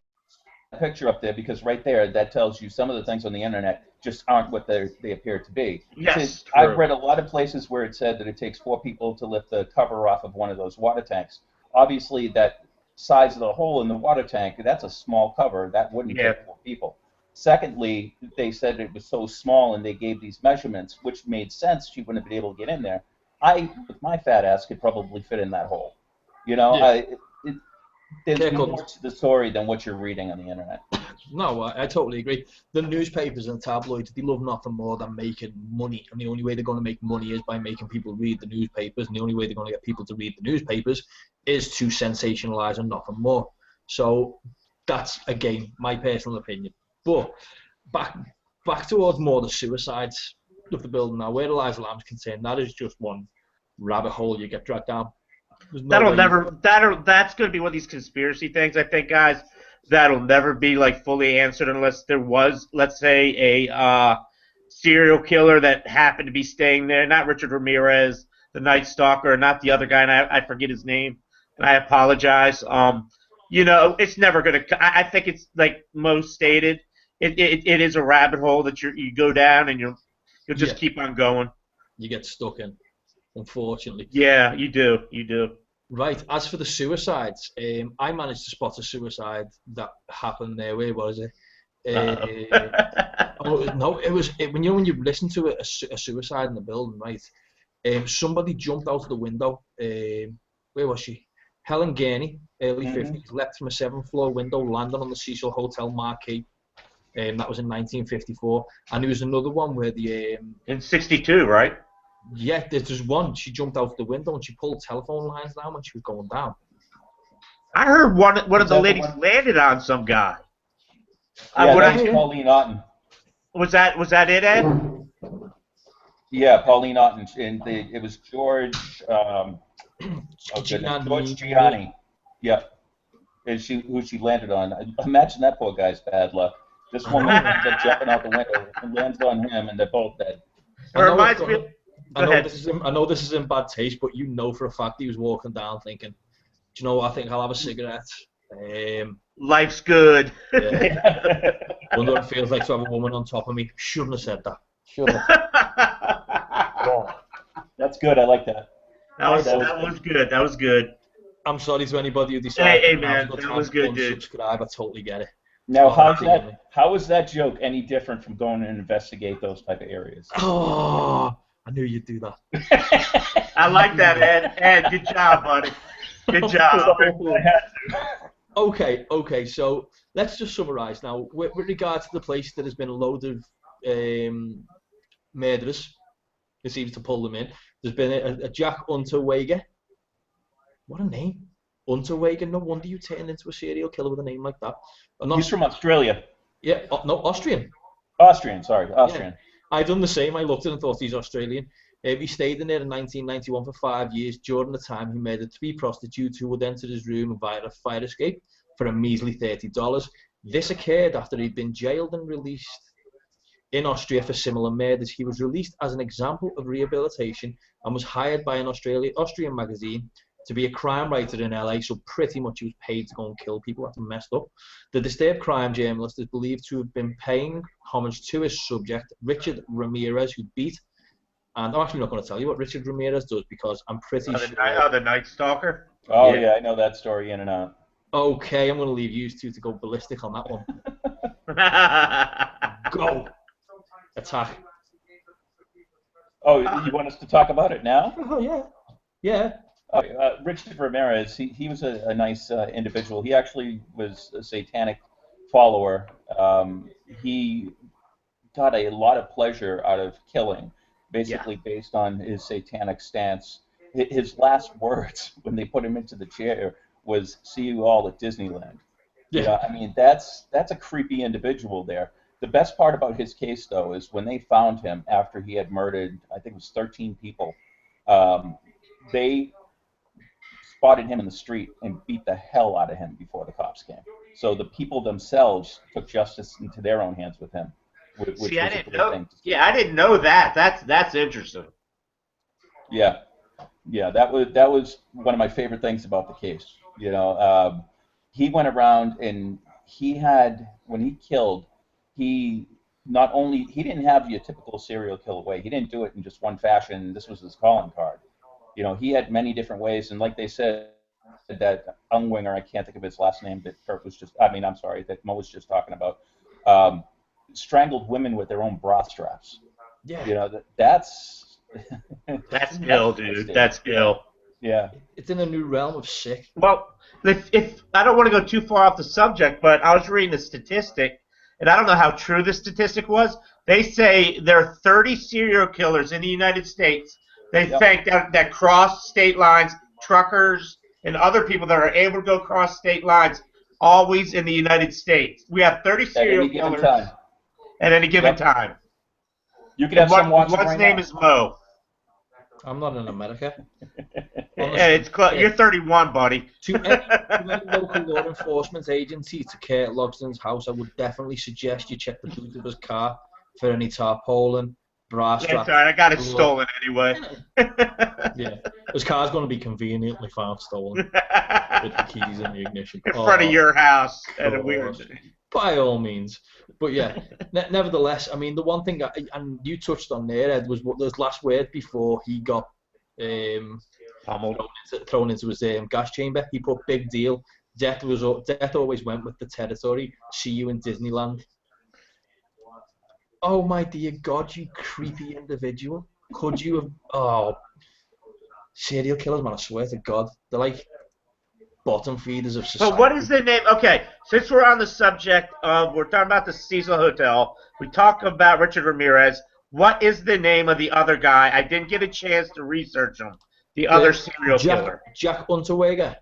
picture up there because right there, that tells you some of the things on the internet just aren't what they appear to be. Yes, I've read a lot of places where it said that it takes 4 people to lift the cover off of one of those water tanks. Obviously, that size of the hole in the water tank, that's a small cover. That wouldn't take 4 people. Secondly, they said it was so small and they gave these measurements, which made sense. She wouldn't have been able to get in there. I, with my fat ass, could probably fit in that hole. There's more to the story than what you're reading on the internet. No, I totally agree. The newspapers and tabloids, they love nothing more than making money. And the only way they're going to make money is by making people read the newspapers. And the only way they're going to get people to read the newspapers is to sensationalize and nothing more. So that's, again, my personal opinion. But back towards more the suicides of the building now, where Eliza Lamb's concerned, that is just one rabbit hole you get dragged down. That's going to be one of these conspiracy things, I think, guys. That'll never be like fully answered unless there was, let's say, a serial killer that happened to be staying there. Not Richard Ramirez, the Night Stalker, not the other guy, and I forget his name, and I apologize. It's never going to. I think it's like most stated. It is a rabbit hole that you go down and you'll just keep on going. You get stuck in, unfortunately. Yeah, you do. Right. As for the suicides, I managed to spot a suicide that happened there. Where was it? No, it was when you listen to a suicide in the building, right? Somebody jumped out of the window. Where was she? Helen Gurney, early 50s, leapt from a 7th floor window, landed on the Cecil Hotel marquee. That was in 1954. And there was another one where in 62, right? Yeah, there's one. She jumped out the window and she pulled telephone lines down when she was going down. I heard one of the ladies landed on some guy. Yeah, that was Pauline Otten. Was that it, Ed? Yeah, Pauline Otten, and it was George. George Gianni. Yeah, and who she landed on. Imagine that poor guy's bad luck. This woman ends up jumping out the window and lands on him, and they're both dead. I know this is in bad taste, but you know for a fact he was walking down thinking, do you know what, I think I'll have a cigarette. Life's good. Yeah. Wonder what it feels like to have a woman on top of me. Shouldn't have said that. Shouldn't have. Yeah. That's good, I like that. That was good. That was good. I'm sorry to anybody who decided hey man, that was good, dude. Subscribe, I totally get it. Now, how is that joke any different from going and investigate those type of areas? Oh, I knew you'd do that. I like that, Ed. Ed, good job, buddy. Good job. Okay, so let's just summarise now. With regard to the place that has been a load of murderers, it seems to pull them in. There's been a Jack Unterweger. What a name. Unterweger, no wonder you turned into a serial killer with a name like that. He's from Australia. Yeah, no, Austrian. Austrian. Yeah. I done the same. I looked at it and thought he's Australian. He stayed in there in 1991 for 5 years. During the time, he murdered 3 prostitutes who would enter his room via a fire escape for a measly $30. This occurred after he'd been jailed and released in Austria for similar murders. He was released as an example of rehabilitation and was hired by an Austrian magazine to be a crime writer in LA, so pretty much he was paid to go and kill people. That's messed up. The disturbed crime journalist is believed to have been paying homage to his subject, Richard Ramirez, who beat, and I'm actually not going to tell you what Richard Ramirez does because I'm pretty sure... the Night Stalker? Oh, yeah, I know that story in and out. Okay, I'm going to leave you two to go ballistic on that one. Go! Attack. Oh, you want us to talk about it now? Oh, yeah. Yeah. Richard Ramirez, he was a nice individual. He actually was a satanic follower. He got a lot of pleasure out of killing, basically based on his satanic stance. His last words when they put him into the chair was, "See you all at Disneyland." Yeah. I mean, that's a creepy individual there. The best part about his case, though, is when they found him after he had murdered, I think it was 13 people, they spotted him in the street and beat the hell out of him before the cops came. So the people themselves took justice into their own hands with him, which was a great thing. Yeah, I didn't know that. That's interesting. Yeah, that was one of my favorite things about the case. You know, he went around and when he killed, he didn't have your typical serial killer way. He didn't do it in just one fashion. This was his calling card. You know, he had many different ways, and like they said, that Ungwinger, I can't think of his last name, that Mo was just talking about, strangled women with their own bra straps. Yeah. You know, that's ill, dude. That's ill. Yeah. It's in a new realm of sick. Well, if I don't want to go too far off the subject, but I was reading a statistic, and I don't know how true this statistic was. They say there are 30 serial killers in the United States. They think that cross state lines, truckers and other people that are able to go across state lines, always in the United States. We have 30 serial killers at any given time. You could have some watching One's right name now. is Mo. I'm not in America. It's you're 31, buddy. To any local law enforcement agency to Kurt Logsdon's house, I would definitely suggest you check the boot of his car for any tarpaulin, brass straps. Sorry, I got it stolen anyway. Yeah, his car's going to be conveniently found stolen with the keys in the ignition. In front of your house at a weird. By all means, but yeah. Nevertheless, I mean, the one thing, and you touched on there, Ed, was what his last word before he got thrown into his gas chamber. He put "big deal." Death always went with the territory. See you in Disneyland. Oh my dear God, you creepy individual! Could you have? Oh, serial killers, man! I swear to God, they're like bottom feeders of society. But what is the name? Okay, since we're on the subject of, we're talking about the Cecil Hotel. We talk about Richard Ramirez. What is the name of the other guy? I didn't get a chance to research him. The other serial killer. Jack Unterweger.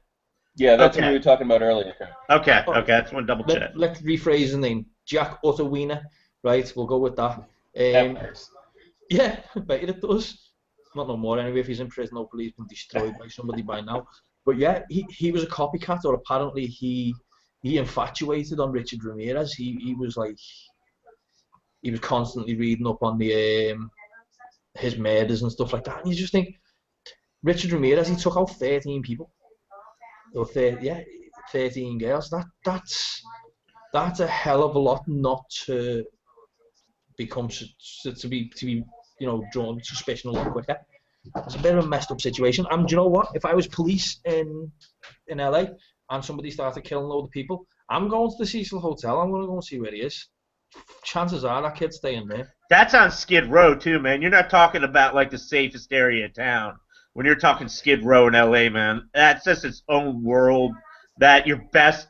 Yeah, that's what we were talking about earlier. Okay, that's one double check. Let's rephrase the name. Jack Utterweiner. Right, we'll go with that. Yeah, I bet it does. Not no more anyway. If he's in prison, hopefully he's been destroyed by somebody by now. But yeah, he was a copycat, or apparently he infatuated on Richard Ramirez. He was constantly reading up on the his murders and stuff like that. And you just think, Richard Ramirez, he took out 13 people, or 13 girls. That's a hell of a lot not to become to be drawn suspicion a lot quicker. It's a bit of a messed up situation. And do you know what? If I was police in LA and somebody started killing a load of people, I'm going to the Cecil Hotel. I'm going to go and see where he is. Chances are that kid's staying there. That's on Skid Row too, man. You're not talking about like the safest area of town. When you're talking Skid Row in LA, man, that's just its own world that you best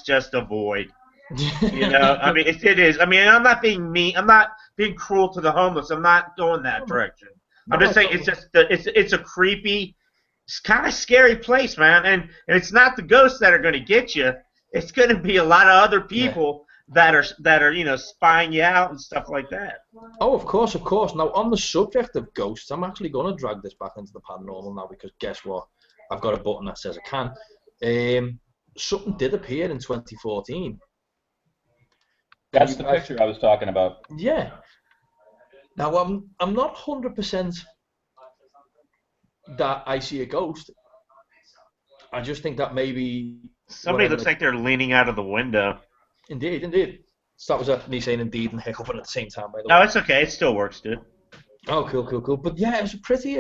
just avoid. I mean, it is. I mean, I'm not being mean. I'm not being cruel to the homeless. I'm not going that direction. I'm just saying it's a creepy, it's kind of scary place, man. And it's not the ghosts that are going to get you. It's going to be a lot of other people that are spying you out and stuff like that. Oh, of course. Now, on the subject of ghosts, I'm actually going to drag this back into the paranormal now, because guess what? I've got a button that says I can. Something did appear in 2014. That's the picture I was talking about. Yeah. Now, I'm not 100% that I see a ghost. I just think that maybe somebody looks like they're leaning out of the window. Indeed. So that was me saying indeed and hiccuping at the same time, by the way. No, it's okay. It still works, dude. Oh, cool. But yeah, it was a pretty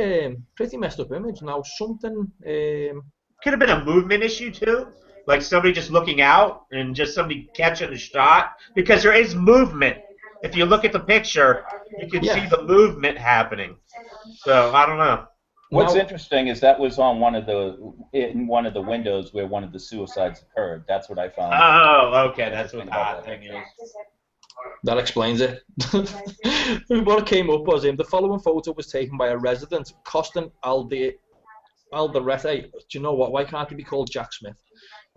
messed up image. Now, something... Could have been a movement issue, too. Like somebody just looking out and just somebody catching a shot. Because there is movement. If you look at the picture, you can see the movement happening. So, I don't know. What's interesting is that was on one of the windows where one of the suicides occurred. That's what I found. Oh, okay. That's what the odd thing is. That explains it. What came up was the following photo was taken by a resident, Costin Alderete. Do you know what? Why can't he be called Jack Smith?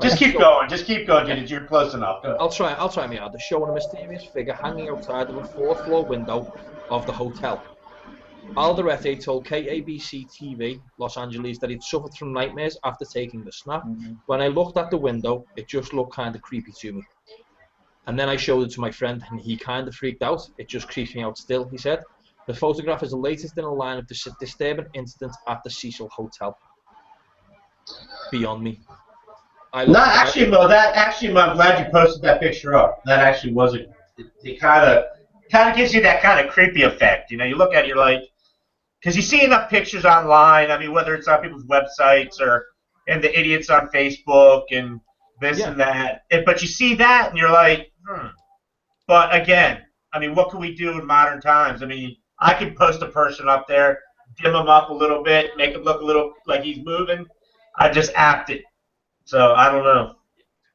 Right? Just keep going, dude. You're close enough. I'll try me out. They're showing a mysterious figure hanging outside of a fourth-floor window of the hotel. Alderete told KABC TV Los Angeles that he'd suffered from nightmares after taking the snap. Mm-hmm. When I looked at the window, it just looked kind of creepy to me. And then I showed it to my friend, and he kind of freaked out. It just creeps me out still, he said. The photograph is the latest in a line of disturbing incidents at the Cecil Hotel. Beyond me. I'm glad you posted that picture up. That actually wasn't. It kind of gives you that kind of creepy effect. You look at it, you're like, because you see enough pictures online. I mean, whether it's on people's websites or and the idiots on Facebook and this and that. But you see that and you're like, But again, I mean, what can we do in modern times? I mean, I could post a person up there, dim him up a little bit, make him look a little like he's moving. I just apt it. So I don't know.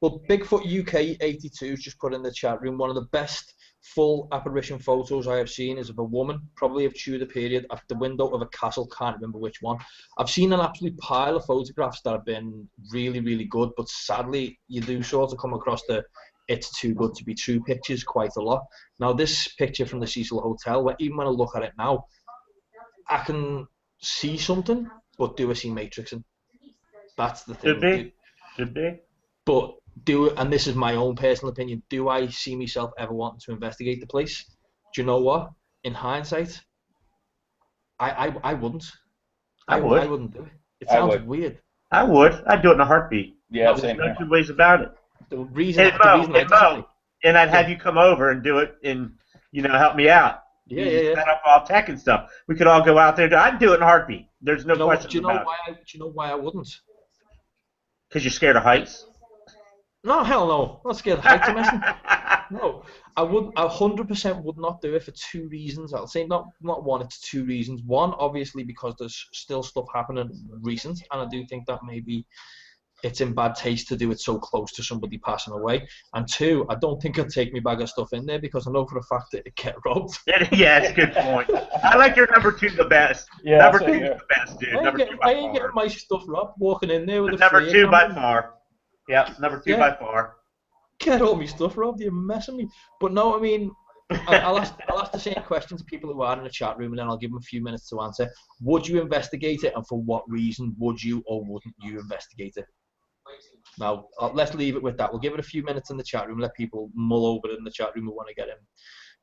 Well, Bigfoot UK 82 has just put in the chat room, one of the best full apparition photos I have seen is of a woman, probably of Tudor period, at the window of a castle, can't remember which one. I've seen an absolute pile of photographs that have been really, really good, but sadly, you do sort of come across the it's too good to be true pictures quite a lot. Now, this picture from the Cecil Hotel, even when I look at it now, I can see something, but do I see Matrixing? That's the thing. Should be. But and this is my own personal opinion, do I see myself ever wanting to investigate the place? Do you know what? In hindsight, I wouldn't. I wouldn't do it. It sounds weird. I would. I'd do it in a heartbeat. Yeah, there's no two ways about it. The reason and I'd have you come over and do it and, help me out. Yeah. Set up all tech and stuff. We could all go out there. I'd do it in a heartbeat. There's no question about it. Do you know why I wouldn't? Because you're scared of heights? No, hell no. I'm not scared of heights. No, I 100% would not do it for two reasons. I'll say not one, it's two reasons. One, obviously, because there's still stuff happening recent, and I do think that maybe it's in bad taste to do it so close to somebody passing away. And two, I don't think I'd take my bag of stuff in there because I know for a fact that it get robbed. Yeah, that's a good point. I like your number two the best. Yeah, number two is the best, dude. I ain't getting my stuff robbed walking in there with a number two by far. Yeah, number two by far. Get all my stuff robbed, you're messing me. But no, I mean, I'll ask the same question to people who are in the chat room, and then I'll give them a few minutes to answer. Would you investigate it, and for what reason would you or wouldn't you investigate it? Now, let's leave it with that. We'll give it a few minutes in the chat room, let people mull over it in the chat room who want to get in,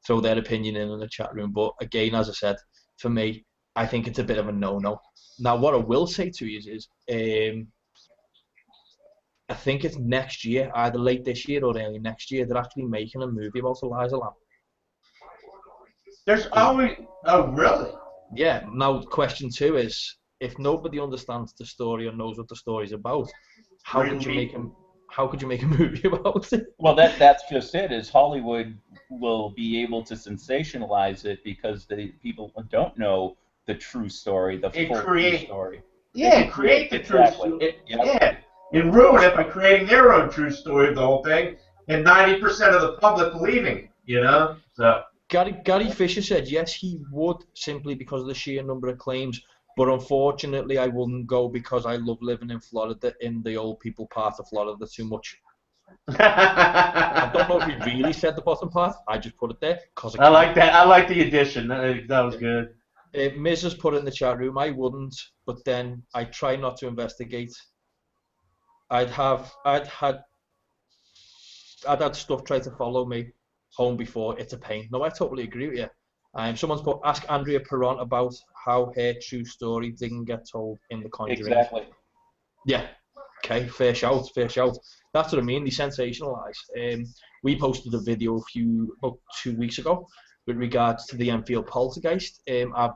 throw their opinion in the chat room. But again, as I said, for me, I think it's a bit of a no-no. Now, what I will say to you is I think it's next year, either late this year or early next year, they're actually making a movie about Eliza Lamb. There's always... Oh, really? Yeah. Now, question two is, if nobody understands the story or knows what the story's about, how could you make a movie about it? Well, that's just it. Is Hollywood will be able to sensationalize it because the people don't know the true story, the full true story. Yeah, create the true story. Yeah, and ruin it by creating their own true story of the whole thing, and 90% of the public believing. So. Gary Fisher said yes, he would, simply because of the sheer number of claims. But unfortunately, I wouldn't go because I love living in Florida, in the old people part of Florida too much. I don't know if he really said the bottom part. I just put it there because I like that. I like the addition. That was good. Miz has put in the chat room, I wouldn't, but then I try not to investigate. I'd had stuff try to follow me home before. It's a pain. No, I totally agree with you. Someone's put, ask Andrea Perron about how her true story didn't get told in The Conjuring. Exactly. Yeah. Okay, fair shout. That's what I mean, they sensationalise. We posted a video about 2 weeks ago with regards to the Enfield poltergeist. I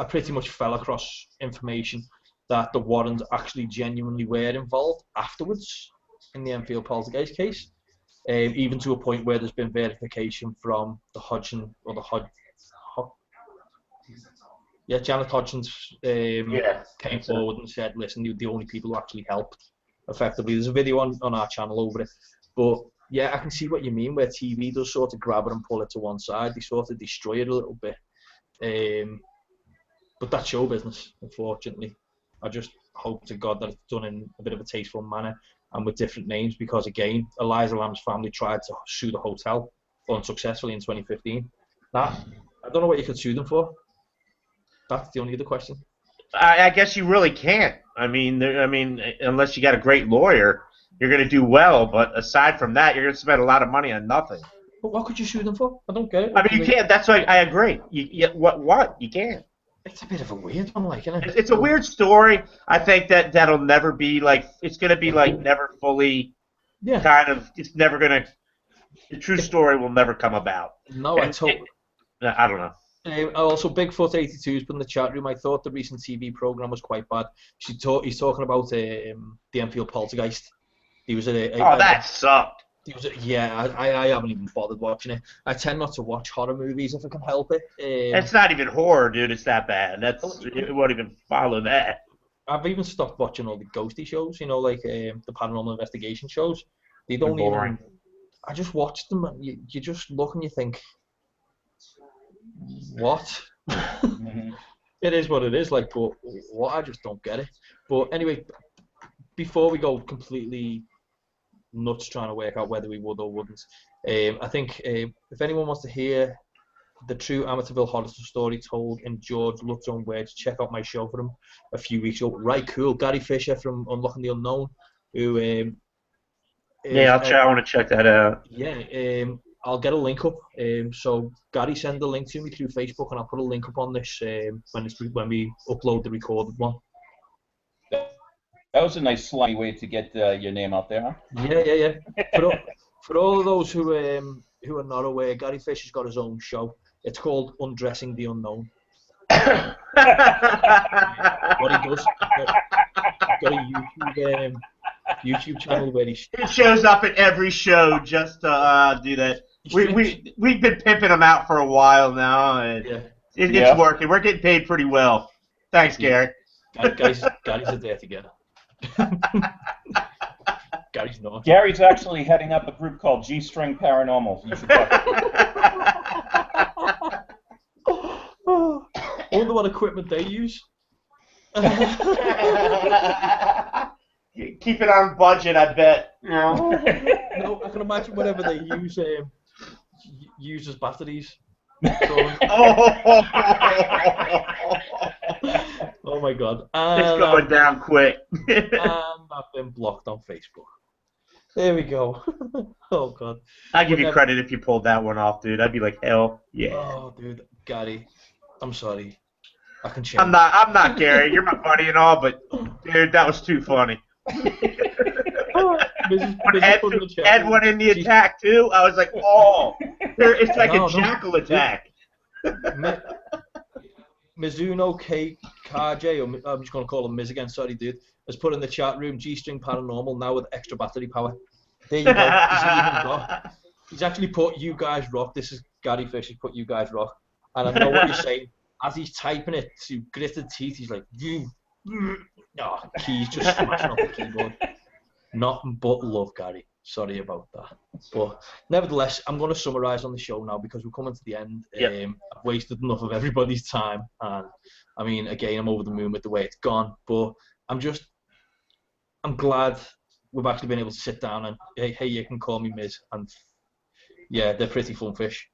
pretty much fell across information that the Warrens actually genuinely were involved afterwards in the Enfield poltergeist case. Even to a point where there's been verification from the Hodgson or Janet Hodgson's came forward and said, listen, you're the only people who actually helped effectively. There's a video on our channel over it. But yeah, I can see what you mean, where TV does sort of grab it and pull it to one side. They sort of destroy it a little bit. But that's show business, unfortunately. I just hope to God that it's done in a bit of a tasteful manner and with different names, because again, Eliza Lamb's family tried to sue the hotel unsuccessfully in 2015. I don't know what you could sue them for. That's the only other question. I guess you really can't. I mean, unless you got a great lawyer, you're going to do well. But aside from that, you're going to spend a lot of money on nothing. But what could you sue them for? I don't get it. I mean, you can't. That's why I agree. What? You can't. It's a bit of a weird one, like, isn't it? It's a weird story. I think that'll never be like. It's going to be like never fully. Yeah. Kind of. It's never going to. The true story will never come about. No, I don't know. Also, Bigfoot 82 has been in the chat room. I thought the recent TV program was quite bad. He's talking about the Enfield poltergeist. He was that sucked. I haven't even bothered watching it. I tend not to watch horror movies if I can help it. It's not even horror, dude. It's that bad. It won't even follow that. I've even stopped watching all the ghosty shows, like the paranormal investigation shows. They don't even. I just watch them, and you just look and you think, what? It is what it is. Like, but what? I just don't get it. But anyway, before we go completely nuts trying to work out whether we would or wouldn't, I think if anyone wants to hear the true Amateurville horror story told in George Lutz's own words, check out my show for him a few weeks ago. Right, cool. Gary Fisher from Unlocking the Unknown, who I want to check that out. Yeah, I'll get a link up. So Gary, send the link to me through Facebook, and I'll put a link up on this when we upload the recorded one. That was a nice slimy way to get your name out there, huh? Yeah. For all of those who are not aware, Gary Fisher's got his own show. It's called Undressing the Unknown. What he does, he's got a YouTube channel where he shows up at every show just to do that. We've been pimping him out for a while now, and it's working. We're getting paid pretty well. Thanks, Gary. Gary's a there together. Gary's not. Gary's actually heading up a group called G-String Paranormal. You should talk I wonder what equipment they use. Keep it on budget, I bet. No, I can imagine whatever they use as batteries. Oh my God! It's going down quick. And I've been blocked on Facebook. There we go. Oh God! I'd give you credit if you pulled that one off, dude. I'd be like, hell yeah. Oh, dude, Gary, I'm sorry. I can change. I'm not Gary. You're my buddy and all, but dude, that was too funny. Ed went in the attack too. I was like, oh, it's like a jackal attack. Mizuno KJ, or I'm just going to call him Miz again, sorry dude, has put in the chat room G-String Paranormal now with extra battery power. There you go. He's actually put You Guys Rock. This is Gary Fish, he's put You Guys Rock. And I know what you're saying. As he's typing it to gritted teeth, he's like, he's just smashing off the keyboard. Nothing but love, Gary. Sorry about that. But nevertheless, I'm going to summarise on the show now because we're coming to the end. I've wasted enough of everybody's time. And I mean, again, I'm over the moon with the way it's gone. But I'm glad we've actually been able to sit down and, hey, you can call me Miz. And yeah, they're pretty fun fish.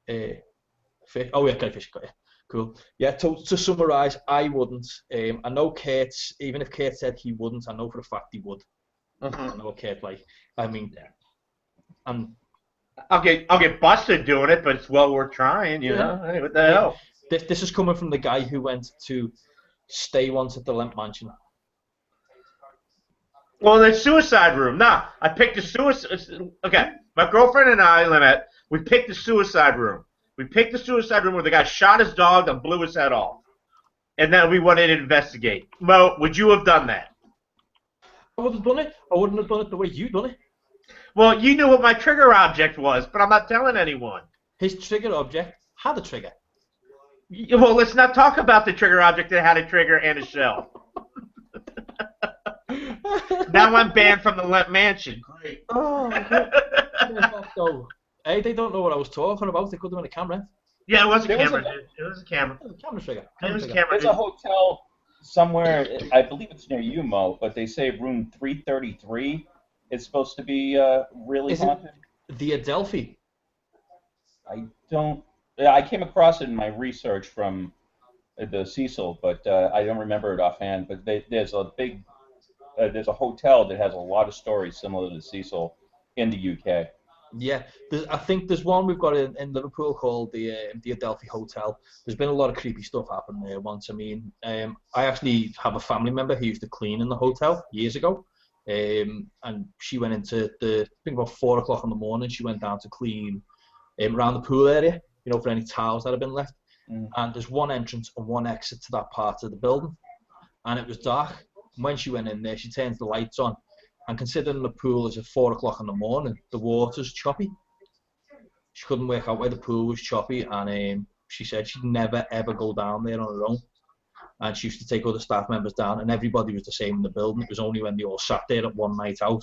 Fish. Oh, yeah, Gary Fish, got you. Cool. Yeah, to summarise, I wouldn't. I know Kurt, even if Kurt said he wouldn't, I know for a fact he would. I know Kurt, I mean, I'll get busted doing it, but it's well worth trying, you know? Hey, what the hell? This is coming from the guy who went to stay once at the Lemp Mansion. Well, the suicide room. Nah, I picked the suicide. Okay, my girlfriend and I, Lynette, we picked the suicide room. We picked the suicide room where the guy shot his dog and blew his head off. And then we wanted to investigate. Mo, would you have done that? I would have done it. I wouldn't have done it the way you done it. Well, you knew what my trigger object was, but I'm not telling anyone. His trigger object had a trigger. Well, let's not talk about the trigger object that had a trigger and a shell. Now I'm banned from the Lemp Mansion. Great. Oh, hey, they don't know what I was talking about. They could have been a camera. Yeah, it was a camera. It was a camera. Camera trigger. There's a hotel somewhere, I believe it's near you, Mo, but they say room 333 is supposed to be really haunted. The Adelphi? I came across it in my research from the Cecil, but I don't remember it offhand. But there's a hotel that has a lot of stories similar to the Cecil in the UK. Yeah, I think there's one we've got in Liverpool called the Adelphi Hotel. There's been a lot of creepy stuff happen there once. I mean, I actually have a family member who used to clean in the hotel years ago, and she went into I think about 4 o'clock in the morning. She went down to clean around the pool area, for any towels that had been left. And there's one entrance and one exit to that part of the building, and it was dark. And when she went in there, she turns the lights on. And considering the pool is at 4 o'clock in the morning, the water's choppy. She couldn't work out why the pool was choppy, and she said she'd never ever go down there on her own. and she used to take other staff members down, and everybody was the same in the building. It was only when they all sat there at one night out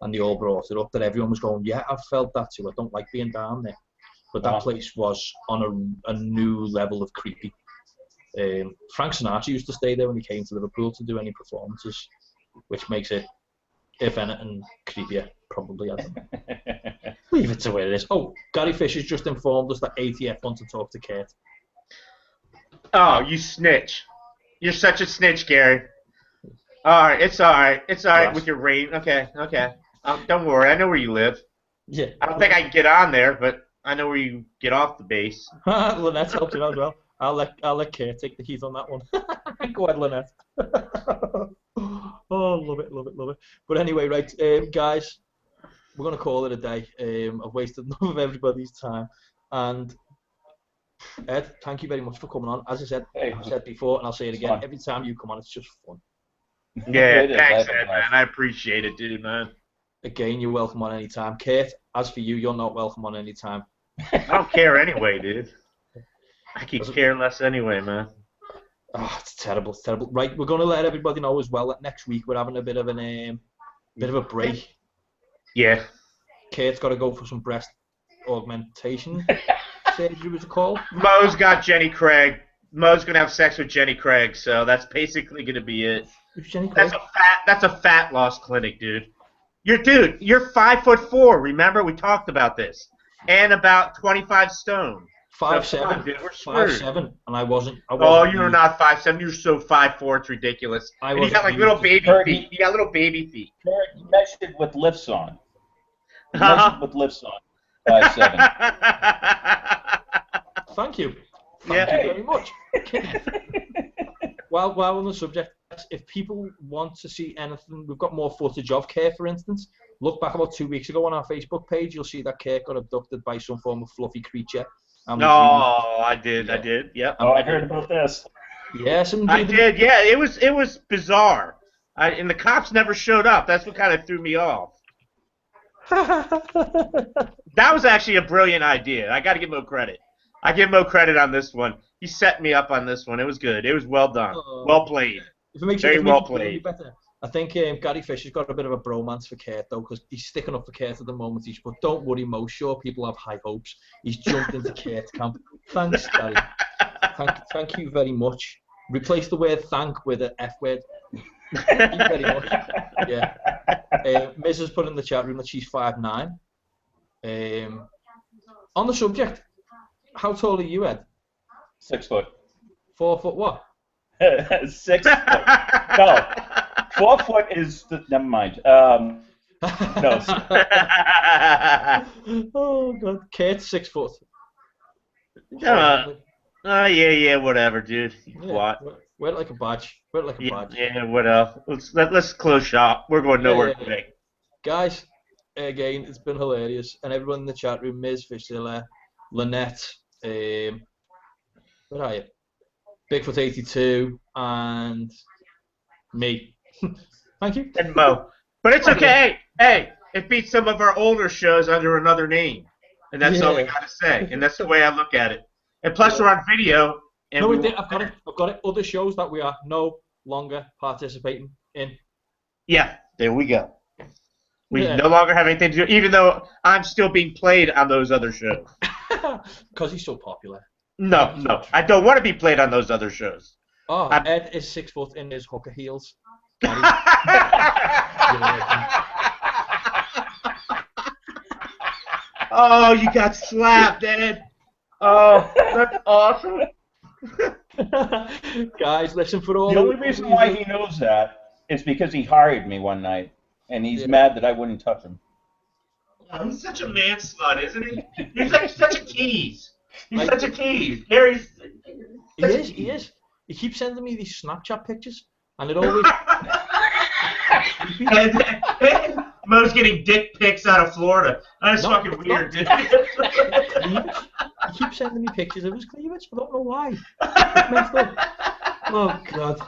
and they all brought it up that everyone was going, yeah, I've felt that too. I don't like being down there. But that place was on a new level of creepy. Frank Sinatra used to stay there when he came to Liverpool to do any performances, which makes it, if anything, creepier, probably. I don't know. Leave it to where it is. Oh, Gary Fisher's just informed us that ATF wants to talk to Kurt. Oh, you snitch. You're such a snitch, Gary. Alright, it's alright. It's alright with your rate. Okay. Don't worry, I know where you live. Yeah. I don't think I can get on there, but I know where you get off the base. Lynette's helped you out as well. I'll let Kurt take the heat on that one. Go ahead, Lynette. Oh, love it. But anyway, right, guys, we're going to call it a day. I've wasted enough of everybody's time. And Ed, thank you very much for coming on. As I said before, and I'll say it again, every time you come on, it's just fun. Yeah, thanks, Ed, man. I appreciate it, dude, man. Again, you're welcome on any time. Kurt, as for you, you're not welcome on any time. I don't care anyway, dude. I keep caring less anyway, man. Oh, it's terrible. Right, we're going to let everybody know as well that next week we're having a bit of a break. Yeah. Kurt's got to go for some breast augmentation surgery, was it called? Mo's got Jenny Craig. Mo's going to have sex with Jenny Craig, so that's basically going to be it. Who's Jenny Craig? That's a fat loss clinic, dude. You're 5'4". Remember, we talked about this, and about 25 stone. 5'7", dude, we're screwed. 5'7", and I wasn't. Oh, you're not 5'7". You're so 5'4". It's ridiculous. And you got like little baby feet. You got little baby feet. You measured with lifts on. You measured with lifts on. 5'7". Thank you. Thank you very much. While on the subject, if people want to see anything, we've got more footage of Kurt, for instance. Look back about 2 weeks ago on our Facebook page. You'll see that Kurt got abducted by some form of fluffy creature. I did. Yep. Oh, I heard about this. Yes, indeed. I did. Yeah, it was bizarre. And the cops never showed up. That's what kind of threw me off. That was actually a brilliant idea. I got to give Mo credit. I give Mo credit on this one. He set me up on this one. It was good. It was well done. Well played. Very well played. Better. I think Gary Fisher's got a bit of a bromance for Kurt, though, because he's sticking up for Kurt at the moment. But don't worry, Mo. Sure, people have high hopes. He's jumped into Kurt's camp. Thanks, Gary. Thank you very much. Replace the word thank with an F word. Thank you very much. Yeah. Miz has put in the chat room that she's 5'9". On the subject, how tall are you, Ed? 6 foot. 4 foot what? 6 foot. No. 4 foot is never mind. No. Oh God, Kate's 6 foot. Yeah, whatever, dude. Yeah, wear it like a badge. Yeah, what else? Let's close shop. We're going nowhere today. Guys, again, it's been hilarious, and everyone in the chat room, Ms. Fishzilla, Lynette, where are you? Bigfoot82, and me. Thank you. And Mo. But it's okay. Hey, it beats some of our older shows under another name. And that's all we got to say. And that's the way I look at it. And plus, we're on video. And no, I've got it. Other shows that we are no longer participating in. Yeah, there we go. We no longer have anything to do, even though I'm still being played on those other shows. Because he's so popular. No, I don't want to be played on those other shows. Oh, Ed is 6 foot in his hooker heels. Oh, you got slapped, Ed. Oh, that's awesome. Guys, listen, for all the only reason why he knows that is because he hired me one night, and he's mad that I wouldn't touch him. Oh, he's such a man slut, isn't he? He's like such a tease. He's such a tease. Gary's. He is. He keeps sending me these Snapchat pictures, and it always. and Mo's getting dick pics out of Florida. That's fucking weird, dude. He keeps sending me pictures of his cleavage. I don't know why. It's messed up. Oh God.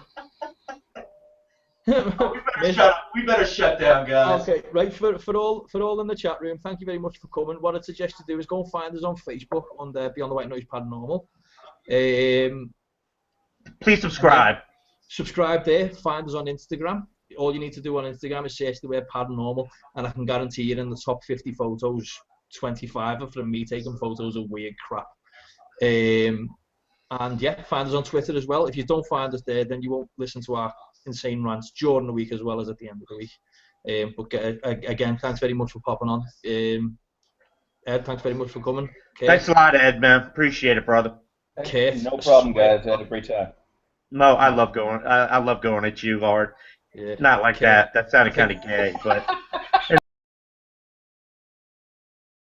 We better shut down, guys. Okay, right, for all in the chat room, thank you very much for coming. What I'd suggest you do is go and find us on Facebook under Beyond the White Noise Paranormal. Please subscribe. Subscribe there. Find us on Instagram. All you need to do on Instagram is search the word paranormal, and I can guarantee you in the top 50 photos, 25 are from me taking photos of weird crap. And yeah, find us on Twitter as well. If you don't find us there, then you won't listen to our insane rants during the week as well as at the end of the week. But again, thanks very much for popping on. Ed, thanks very much for coming. Kate. Thanks a lot, Ed, man. Appreciate it, brother. Kate, no problem, guys. I had a great time. No, I love going. I love going at you, Lord. Yeah. Not like Kate. that. That sounded kind of gay, but